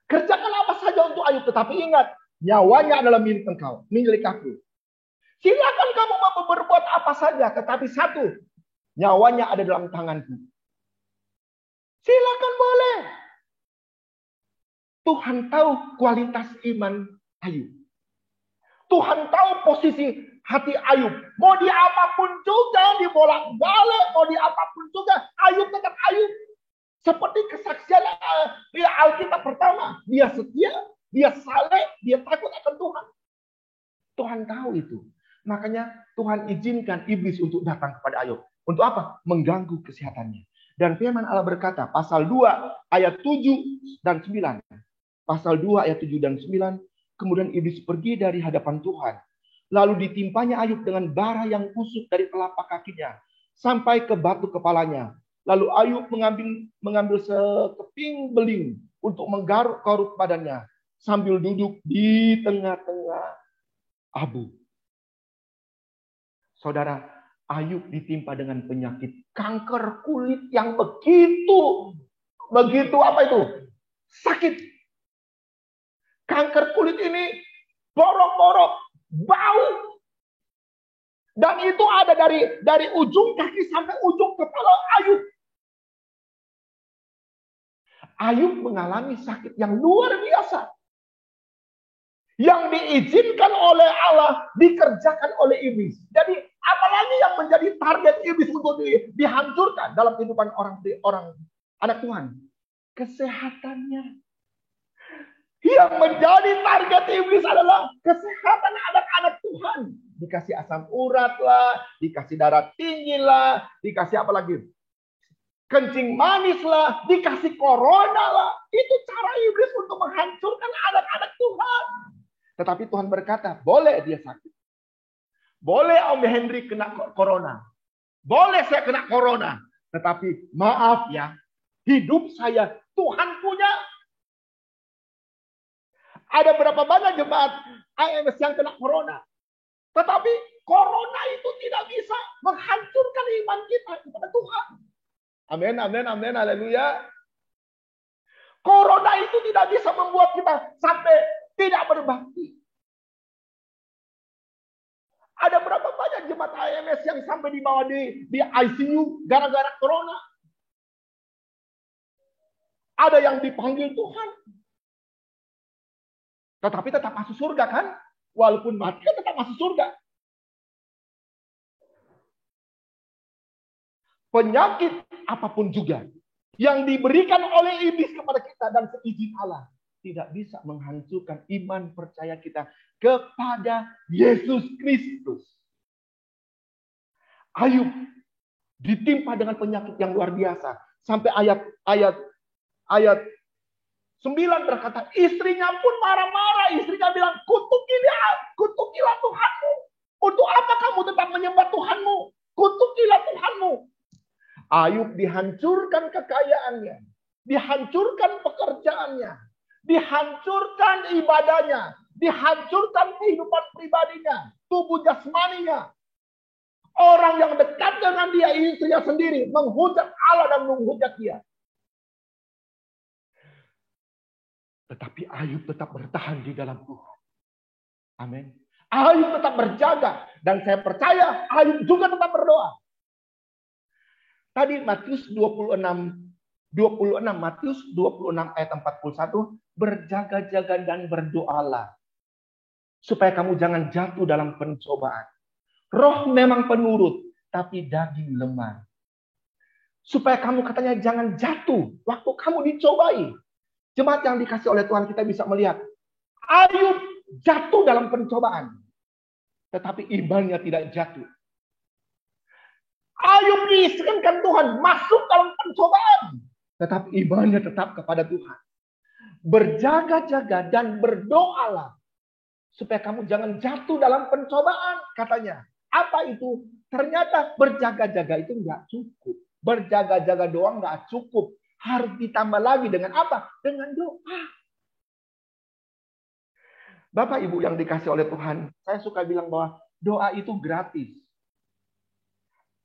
Kerjakan apa saja untuk Ayub. Tetapi ingat. Nyawanya adalah milik engkau. Milik aku. Silakan kamu mau berbuat apa saja. Tetapi satu. Nyawanya ada dalam tanganku. Silakan boleh. Tuhan tahu kualitas iman Ayub. Tuhan tahu posisi hati Ayub. Mau di apapun juga, dibolak-balik, mau di apapun juga, Ayub tetap Ayub. Seperti kesaksian Alkitab pertama. Dia setia, dia saleh, dia takut akan Tuhan. Tuhan tahu itu. Makanya Tuhan izinkan iblis untuk datang kepada Ayub. Untuk apa? Mengganggu kesehatannya. Dan firman Allah berkata, pasal 2 ayat 7 dan 9. Pasal 2 ayat 7 dan 9. Kemudian iblis pergi dari hadapan Tuhan. Lalu ditimpanya Ayub dengan bara yang kusut dari telapak kakinya. Sampai ke batu kepalanya. Lalu Ayub mengambil sekeping beling untuk menggaruk-garuk badannya. Sambil duduk di tengah-tengah abu. Saudara, Ayub ditimpa dengan penyakit kanker kulit yang begitu apa itu? Sakit. Kanker kulit ini borok-borok, bau. Dan itu ada dari ujung kaki sampai ujung kepala Ayub. Ayub mengalami sakit yang luar biasa. Yang diizinkan oleh Allah dikerjakan oleh iblis. Jadi apalagi yang menjadi target iblis untuk dihancurkan dalam kehidupan orang anak Tuhan? Kesehatannya. Yang menjadi target iblis adalah kesehatan anak-anak Tuhan. Dikasih asam urat lah, dikasih darah tinggi lah, dikasih apa lagi? Kencing manis lah, dikasih corona lah. Itu cara iblis untuk menghancurkan anak-anak Tuhan. Tetapi Tuhan berkata, boleh dia sakit. Boleh Om Henry kena corona. Boleh saya kena corona. Tetapi maaf ya, hidup saya Tuhan punya. Ada berapa banyak jemaat IMS yang kena corona. Tetapi corona itu tidak bisa menghancurkan iman kita kepada Tuhan. Amin, amin, amin, haleluya. Corona itu tidak bisa membuat kita sampai tidak berbakti. Ada berapa banyak jemaat IMS yang sampai dibawa di ICU gara-gara corona. Ada yang dipanggil Tuhan. Tetapi tetap masuk surga kan? Walaupun mati kan tetap masuk surga. Penyakit apapun juga yang diberikan oleh iblis kepada kita dan seizin Allah tidak bisa menghancurkan iman percaya kita kepada Yesus Kristus. Ayub ditimpa dengan penyakit yang luar biasa. Sampai ayat 9 berkata, istrinya pun marah-marah. Istrinya bilang, kutukilah Tuhanmu. Untuk apa kamu tetap menyembah Tuhanmu? Kutukilah Tuhanmu. Ayub dihancurkan kekayaannya. Dihancurkan pekerjaannya. Dihancurkan ibadahnya. Dihancurkan kehidupan pribadinya. Tubuh jasmaninya. Orang yang dekat dengan dia, istrinya sendiri, menghujat Allah dan menghujat dia. Tetapi Ayub tetap bertahan di dalam Tuhan. Amin. Ayub tetap berjaga. Dan saya percaya Ayub juga tetap berdoa. Tadi Matius 26 ayat 41, berjaga-jaga dan berdoalah supaya kamu jangan jatuh dalam pencobaan. Roh memang penurut, tapi daging lemah. Supaya kamu katanya jangan jatuh waktu kamu dicobai. Jemaat yang dikasih oleh Tuhan, kita bisa melihat Ayub jatuh dalam pencobaan, tetapi imannya tidak jatuh. Ayub diizinkan Tuhan masuk dalam pencobaan, tetapi imannya tetap kepada Tuhan. Berjaga-jaga dan berdoalah supaya kamu jangan jatuh dalam pencobaan, katanya. Apa itu? Ternyata berjaga-jaga itu nggak cukup. Berjaga-jaga doang nggak cukup. Harus ditambah lagi dengan apa? Dengan doa. Bapak Ibu yang dikasih oleh Tuhan, saya suka bilang bahwa doa itu gratis.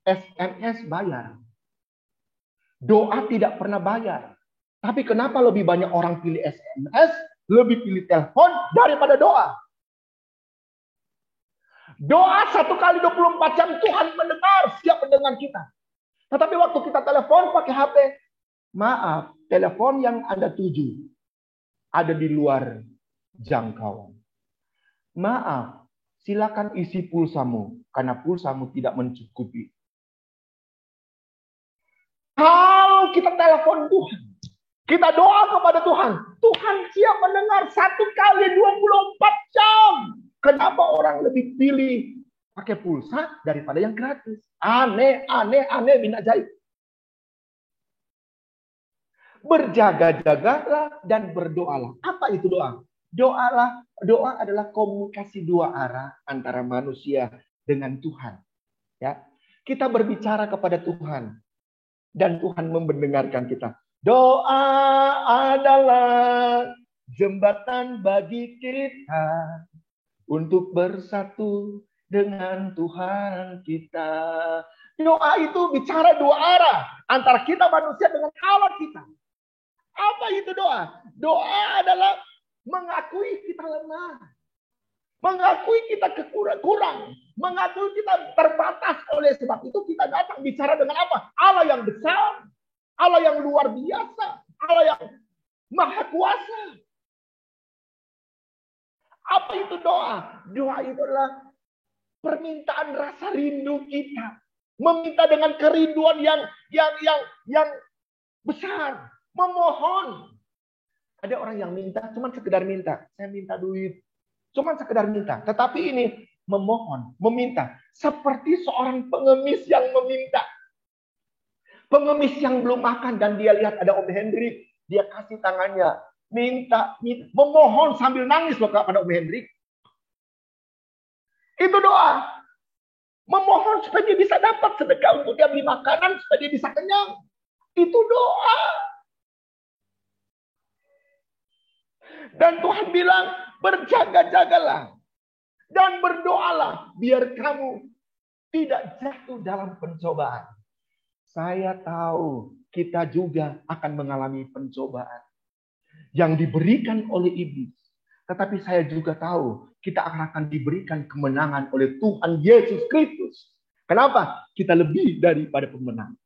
SMS bayar. Doa tidak pernah bayar. Tapi kenapa lebih banyak orang pilih SMS, lebih pilih telepon daripada doa? Doa 1 kali 24 jam Tuhan mendengar, siap mendengar kita. Tetapi waktu kita telepon pakai HP, maaf, telepon yang Anda tuju. ada di luar jangkauan. Maaf, silakan isi pulsamu karena pulsamu tidak mencukupi. Kalau kita telepon Tuhan, kita doa kepada Tuhan, Tuhan siap mendengar 1 kali 24 jam. Kenapa orang lebih pilih pakai pulsa daripada yang gratis? Aneh, bin ajaib. Berjaga-jagalah dan berdoalah. Apa itu doa? Doa adalah komunikasi dua arah antara manusia dengan Tuhan. Ya, kita berbicara kepada Tuhan dan Tuhan mendengarkan kita. Doa adalah jembatan bagi kita untuk bersatu dengan Tuhan kita. Doa itu bicara dua arah antara kita manusia dengan Allah kita. Apa itu doa? Doa adalah mengakui kita lemah. Mengakui kita kurang. Mengakui kita terbatas. Oleh sebab itu kita datang bicara dengan apa? Allah yang besar. Allah yang luar biasa. Allah yang maha kuasa. Apa itu doa? Doa itu adalah permintaan rasa rindu kita. Meminta dengan kerinduan yang besar. Memohon. Ada orang yang minta, cuma sekedar minta. Saya minta duit. Cuma sekedar minta. Tetapi ini memohon, meminta. Seperti seorang pengemis yang meminta. Pengemis yang belum makan dan dia lihat ada Om Hendrik. Dia kasih tangannya. Minta. Memohon sambil nangis loh kepada Om Hendrik. Itu doa. Memohon supaya dia bisa dapat sedekah untuk dia beli makanan. Supaya dia bisa kenyang. Itu doa. Dan Tuhan bilang, berjaga-jagalah dan berdoalah biar kamu tidak jatuh dalam pencobaan. Saya tahu kita juga akan mengalami pencobaan yang diberikan oleh iblis. Tetapi saya juga tahu kita akan diberikan kemenangan oleh Tuhan Yesus Kristus. Kenapa? Kita lebih daripada pemenang.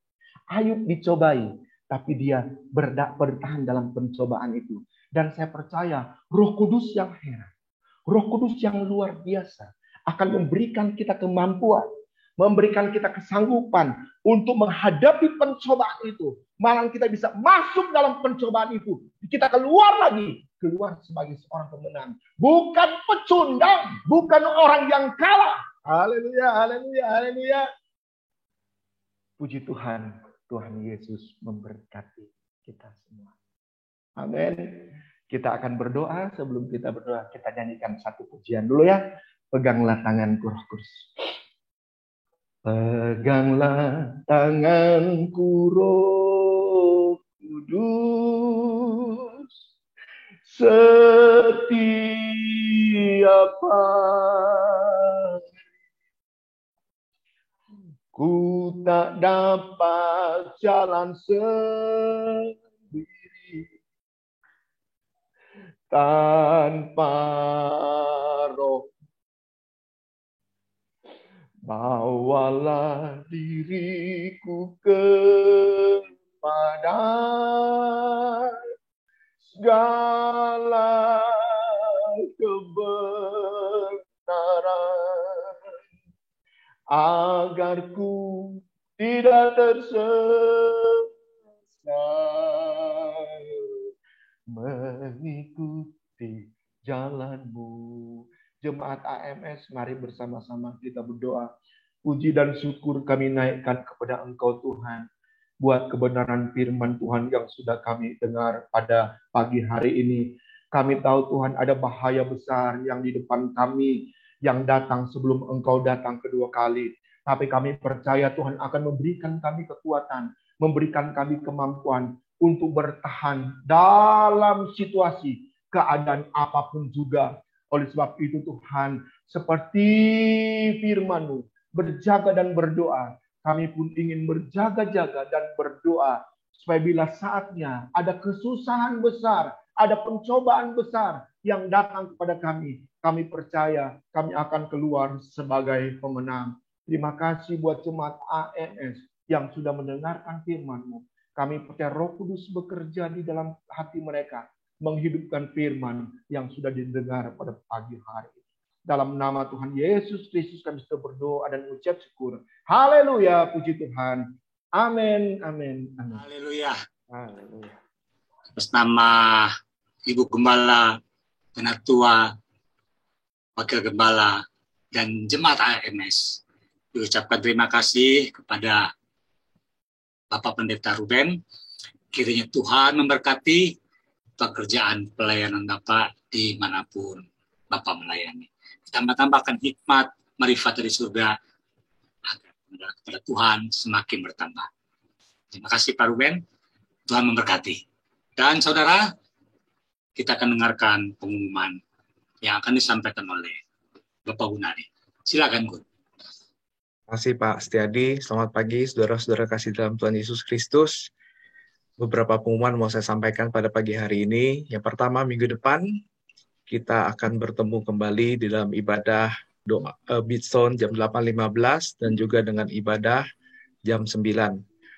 Ayub dicobai, tapi dia bertahan dalam pencobaan itu. Dan saya percaya Roh Kudus yang heran, Roh Kudus yang luar biasa akan memberikan kita kemampuan, memberikan kita kesanggupan untuk menghadapi pencobaan itu. Malah kita bisa masuk dalam pencobaan itu. Kita keluar lagi, keluar sebagai seorang pemenang. Bukan pecundang, bukan orang yang kalah. Haleluya, haleluya, haleluya. Puji Tuhan, Tuhan Yesus memberkati kita semua. Amin. Kita akan berdoa. Sebelum kita berdoa, kita nyanyikan satu pujian dulu ya. Peganglah tanganku Roh Kudus. Peganglah tanganku Roh Kudus. Setiap hari ku tak dapat jalan sendiri tanpa Roh. Bawalah diriku kepada segala kebenaran, agar ku tidak tersesat mengikuti jalanmu. Jemaat AMS, mari bersama-sama kita berdoa. Puji dan syukur kami naikkan kepada Engkau Tuhan, buat kebenaran firman Tuhan yang sudah kami dengar pada pagi hari ini. Kami tahu Tuhan ada bahaya besar yang di depan kami, yang datang sebelum Engkau datang kedua kali. Tapi kami percaya Tuhan akan memberikan kami kekuatan, memberikan kami kemampuan untuk bertahan dalam situasi, keadaan apapun juga. Oleh sebab itu Tuhan, seperti firman-Mu, berjaga dan berdoa. Kami pun ingin berjaga-jaga dan berdoa. Supaya bila saatnya ada kesusahan besar, ada pencobaan besar yang datang kepada kami, kami percaya kami akan keluar sebagai pemenang. Terima kasih buat jemaat AMS yang sudah mendengarkan firman-Mu. Kami percaya Roh Kudus bekerja di dalam hati mereka. menghidupkan firman yang sudah didengar pada pagi hari. Dalam nama Tuhan Yesus Kristus kami sudah berdoa dan ucap syukur. Haleluya, puji Tuhan. Amin, amin, amin. Haleluya. Haleluya. Atas nama Ibu Gembala, Penatua, Wakil Gembala, dan Jemaat AMS, diucapkan terima kasih kepada Bapak Pendeta Ruben. Kiranya Tuhan memberkati pekerjaan pelayanan Bapak dimanapun Bapak melayani. Tambah-tambahkan hikmat, marifat dari surga, agar kepada Tuhan semakin bertambah. Terima kasih Pak Ruben, Tuhan memberkati. Dan saudara, kita akan dengarkan pengumuman yang akan disampaikan oleh Bapak Gunadi. Silakan, Gun. Terima kasih Pak Setiadi. Selamat pagi saudara-saudara kasih dalam Tuhan Yesus Kristus. Beberapa pengumuman mau saya sampaikan pada pagi hari ini. Yang pertama, minggu depan kita akan bertemu kembali di dalam ibadah doa Bidstone jam 8.15 dan juga dengan ibadah jam 9.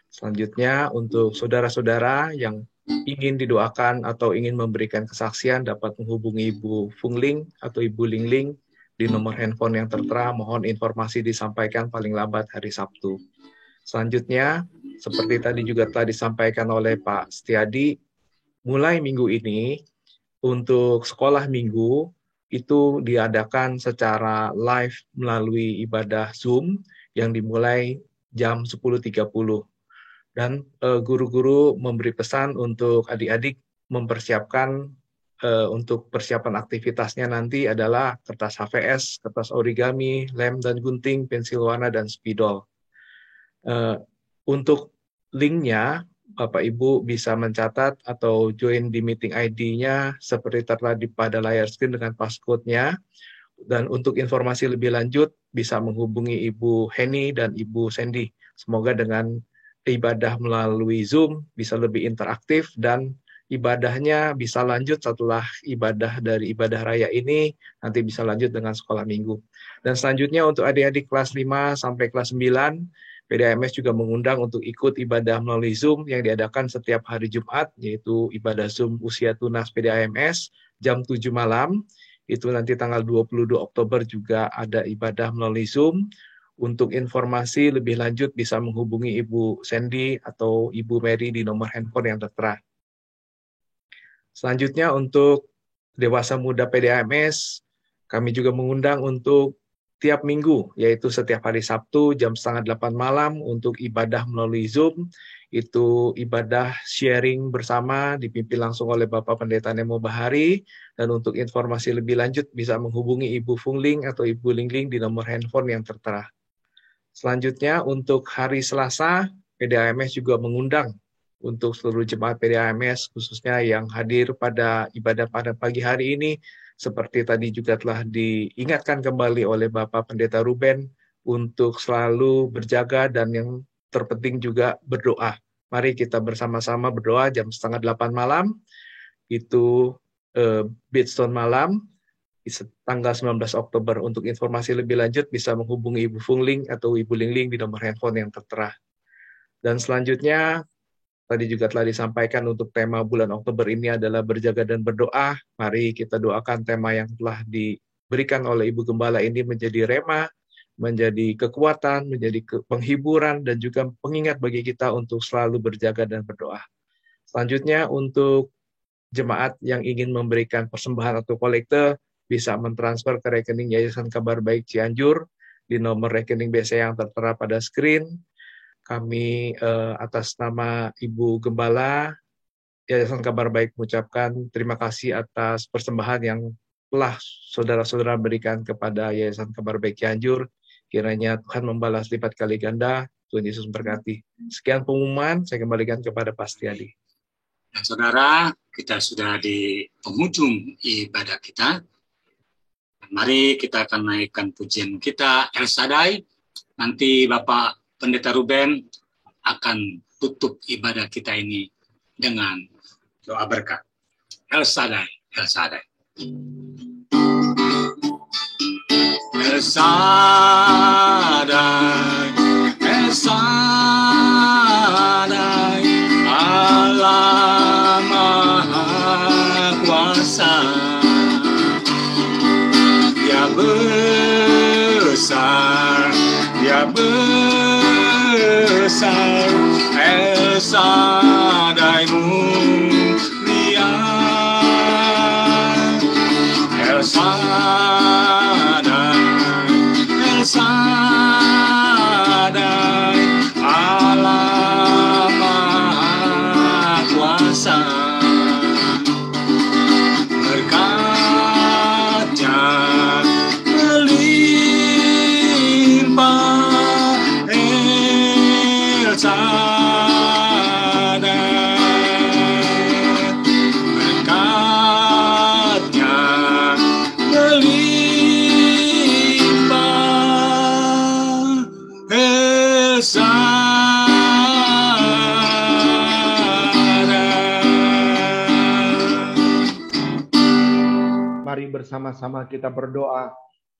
Selanjutnya untuk saudara-saudara yang ingin didoakan atau ingin memberikan kesaksian dapat menghubungi Ibu Fungling atau Ibu Lingling di nomor handphone yang tertera. Mohon informasi disampaikan paling lambat hari Sabtu. Selanjutnya, seperti tadi juga telah disampaikan oleh Pak Setiadi, mulai minggu ini untuk sekolah minggu itu diadakan secara live melalui ibadah Zoom yang dimulai jam 10.30. Dan guru-guru memberi pesan untuk adik-adik mempersiapkan untuk persiapan aktivitasnya nanti adalah kertas HVS, kertas origami, lem dan gunting, pensil warna, dan spidol. Untuk linknya, Bapak Ibu bisa mencatat atau join di meeting ID-nya seperti tertera pada layar screen dengan passcode-nya. Dan untuk informasi lebih lanjut bisa menghubungi Ibu Heni dan Ibu Sandy. Semoga dengan ibadah melalui Zoom bisa lebih interaktif dan ibadahnya bisa lanjut setelah ibadah dari ibadah raya ini, nanti bisa lanjut dengan sekolah minggu. Dan selanjutnya untuk adik-adik kelas 5 sampai kelas 9, PDAMS juga mengundang untuk ikut ibadah melalui Zoom yang diadakan setiap hari Jumat, yaitu ibadah Zoom Usia Tunas PDAMS jam 7 malam. Itu nanti tanggal 22 Oktober juga ada ibadah melalui Zoom. Untuk informasi lebih lanjut bisa menghubungi Ibu Sandy atau Ibu Mary di nomor handphone yang tertera. Selanjutnya untuk dewasa muda PDAMS, kami juga mengundang untuk tiap minggu, yaitu setiap hari Sabtu jam 7:30 malam untuk ibadah melalui Zoom. Itu ibadah sharing bersama dipimpin langsung oleh Bapak Pendeta Nemo Bahari. Dan untuk informasi lebih lanjut bisa menghubungi Ibu Fungling atau Ibu Lingling di nomor handphone yang tertera. Selanjutnya untuk hari Selasa, PDAMS juga mengundang untuk seluruh jemaat PDAMS khususnya yang hadir pada ibadah pada pagi hari ini. Seperti tadi juga telah diingatkan kembali oleh Bapak Pendeta Ruben untuk selalu berjaga dan yang terpenting juga berdoa. Mari kita bersama-sama berdoa jam 7:30 malam, itu Bidstone malam, tanggal 19 Oktober. Untuk informasi lebih lanjut bisa menghubungi Ibu Fungling atau Ibu Lingling di nomor handphone yang tertera. Dan selanjutnya, tadi juga telah disampaikan untuk tema bulan Oktober ini adalah berjaga dan berdoa. Mari kita doakan tema yang telah diberikan oleh Ibu Gembala ini menjadi rema, menjadi kekuatan, menjadi penghiburan, dan juga pengingat bagi kita untuk selalu berjaga dan berdoa. Selanjutnya untuk jemaat yang ingin memberikan persembahan atau kolekte, bisa mentransfer ke rekening Yayasan Kabar Baik Cianjur di nomor rekening BCA yang tertera pada screen. Kami atas nama Ibu Gembala, Yayasan Kabar Baik mengucapkan terima kasih atas persembahan yang telah saudara-saudara berikan kepada Yayasan Kabar Baik Cianjur. Kiranya Tuhan membalas lipat kali ganda. Tuhan Yesus memberkati. Sekian pengumuman, saya kembalikan kepada Pak Setiadi. Dan saudara, kita sudah di penghujung ibadah kita. Mari kita akan naikkan pujian kita, El Shaddai. Nanti Bapak Pendeta Ruben akan tutup ibadah kita ini dengan doa berkat. El Shaddai, El Shaddai. El Shaddai, El Shaddai, Allah Maha besar, El Shaddai mulia, El Shaddai, El Shaddai, Allah Maha Kuasa. Berkatnya melimpah, El Shaddai. Berkatnya melimpah, El Shaddai. Mari bersama-sama kita berdoa.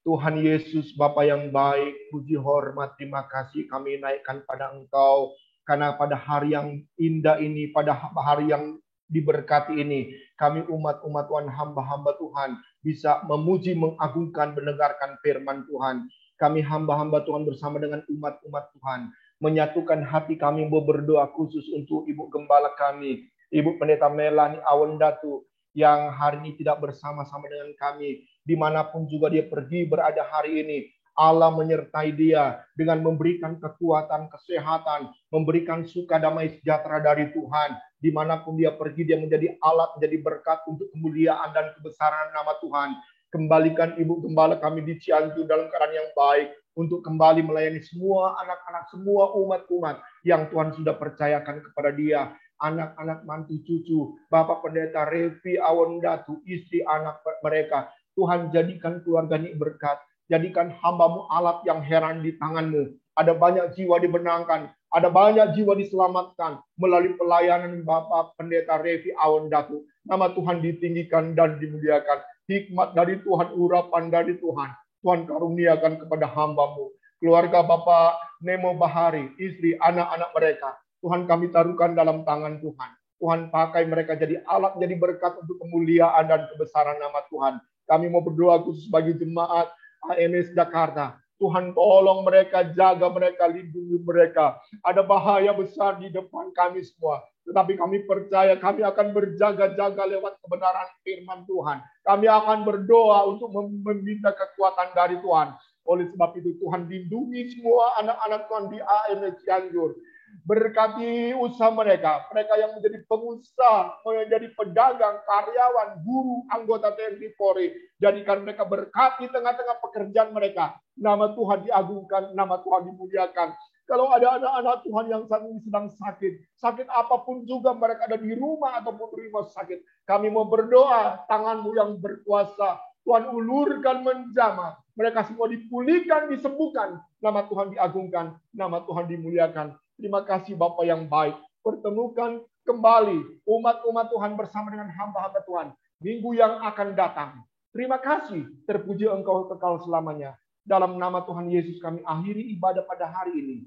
Tuhan Yesus, Bapa yang baik, puji hormat, terima kasih kami naikkan pada Engkau. Karena pada hari yang indah ini, pada hari yang diberkati ini, kami umat-umat Tuhan, hamba-hamba Tuhan, bisa memuji, mengagungkan, mendengarkan firman Tuhan. Kami hamba-hamba Tuhan bersama dengan umat-umat Tuhan, menyatukan hati kami berdoa khusus untuk Ibu Gembala kami, Ibu Pendeta Melani Awandatu, yang hari ini tidak bersama-sama dengan kami. Dimanapun juga dia pergi berada hari ini, Allah menyertai dia dengan memberikan kekuatan, kesehatan, memberikan suka damai sejahtera dari Tuhan. Dimanapun dia pergi, dia menjadi alat, menjadi berkat untuk kemuliaan dan kebesaran nama Tuhan. Kembalikan Ibu Gembala kami di Cianjur dalam keadaan yang baik, untuk kembali melayani semua anak-anak, semua umat-umat yang Tuhan sudah percayakan kepada dia. Anak-anak, mantu, cucu, Bapak Pendeta Revi Awandatu, istri anak mereka. Tuhan jadikan keluarganya berkat. Jadikan hamba-Mu alat yang heran di tangan-Mu. Ada banyak jiwa dibenangkan. Ada banyak jiwa diselamatkan melalui pelayanan Bapak Pendeta Revi Awandatu. Nama Tuhan ditinggikan dan dimuliakan. Hikmat dari Tuhan, urapan dari Tuhan. Tuhan karuniakan kepada hamba-Mu. Keluarga Bapak Nemo Bahari, istri, anak-anak mereka. Tuhan kami taruhkan dalam tangan Tuhan. Tuhan pakai mereka jadi alat, jadi berkat untuk kemuliaan dan kebesaran nama Tuhan. Kami mau berdoa khusus bagi jemaat AMS Jakarta. Tuhan tolong mereka, jaga mereka, lindungi mereka. Ada bahaya besar di depan kami semua. Tetapi kami percaya kami akan berjaga-jaga lewat kebenaran firman Tuhan. Kami akan berdoa untuk meminta kekuatan dari Tuhan. Oleh sebab itu Tuhan lindungi semua anak-anak Tuhan di AMS Cianjur. Berkati usaha mereka, mereka yang menjadi pengusaha, menjadi pedagang, karyawan, guru, anggota TNI Polri. Jadikan mereka berkat di tengah-tengah pekerjaan mereka. Nama Tuhan diagungkan, nama Tuhan dimuliakan. Kalau ada anak-anak Tuhan yang saat ini sedang sakit apapun juga, mereka ada di rumah ataupun di rumah sakit. Kami mau berdoa, tangan-Mu yang berkuasa, Tuhan ulurkan menjamah. Mereka semua dipulihkan, disembuhkan. Nama Tuhan diagungkan, nama Tuhan dimuliakan. Terima kasih Bapa yang baik. Pertemukan kembali umat-umat Tuhan bersama dengan hamba-hamba Tuhan. Minggu yang akan datang. Terima kasih. Terpuji Engkau kekal selamanya. Dalam nama Tuhan Yesus kami akhiri ibadah pada hari ini.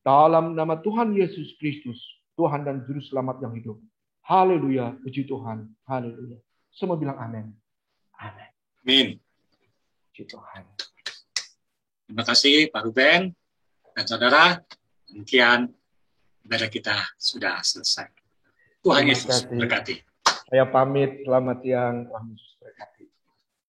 Dalam nama Tuhan Yesus Kristus, Tuhan dan Juru Selamat yang hidup. Haleluya. Puji Tuhan. Haleluya. Semua bilang amin. Amin. Amin. Puji Tuhan. Terima kasih Pak Ruben. Dan saudara, demikian ibadah kita sudah selesai. Tuhan Yesus berkati. Saya pamit, selamat siang.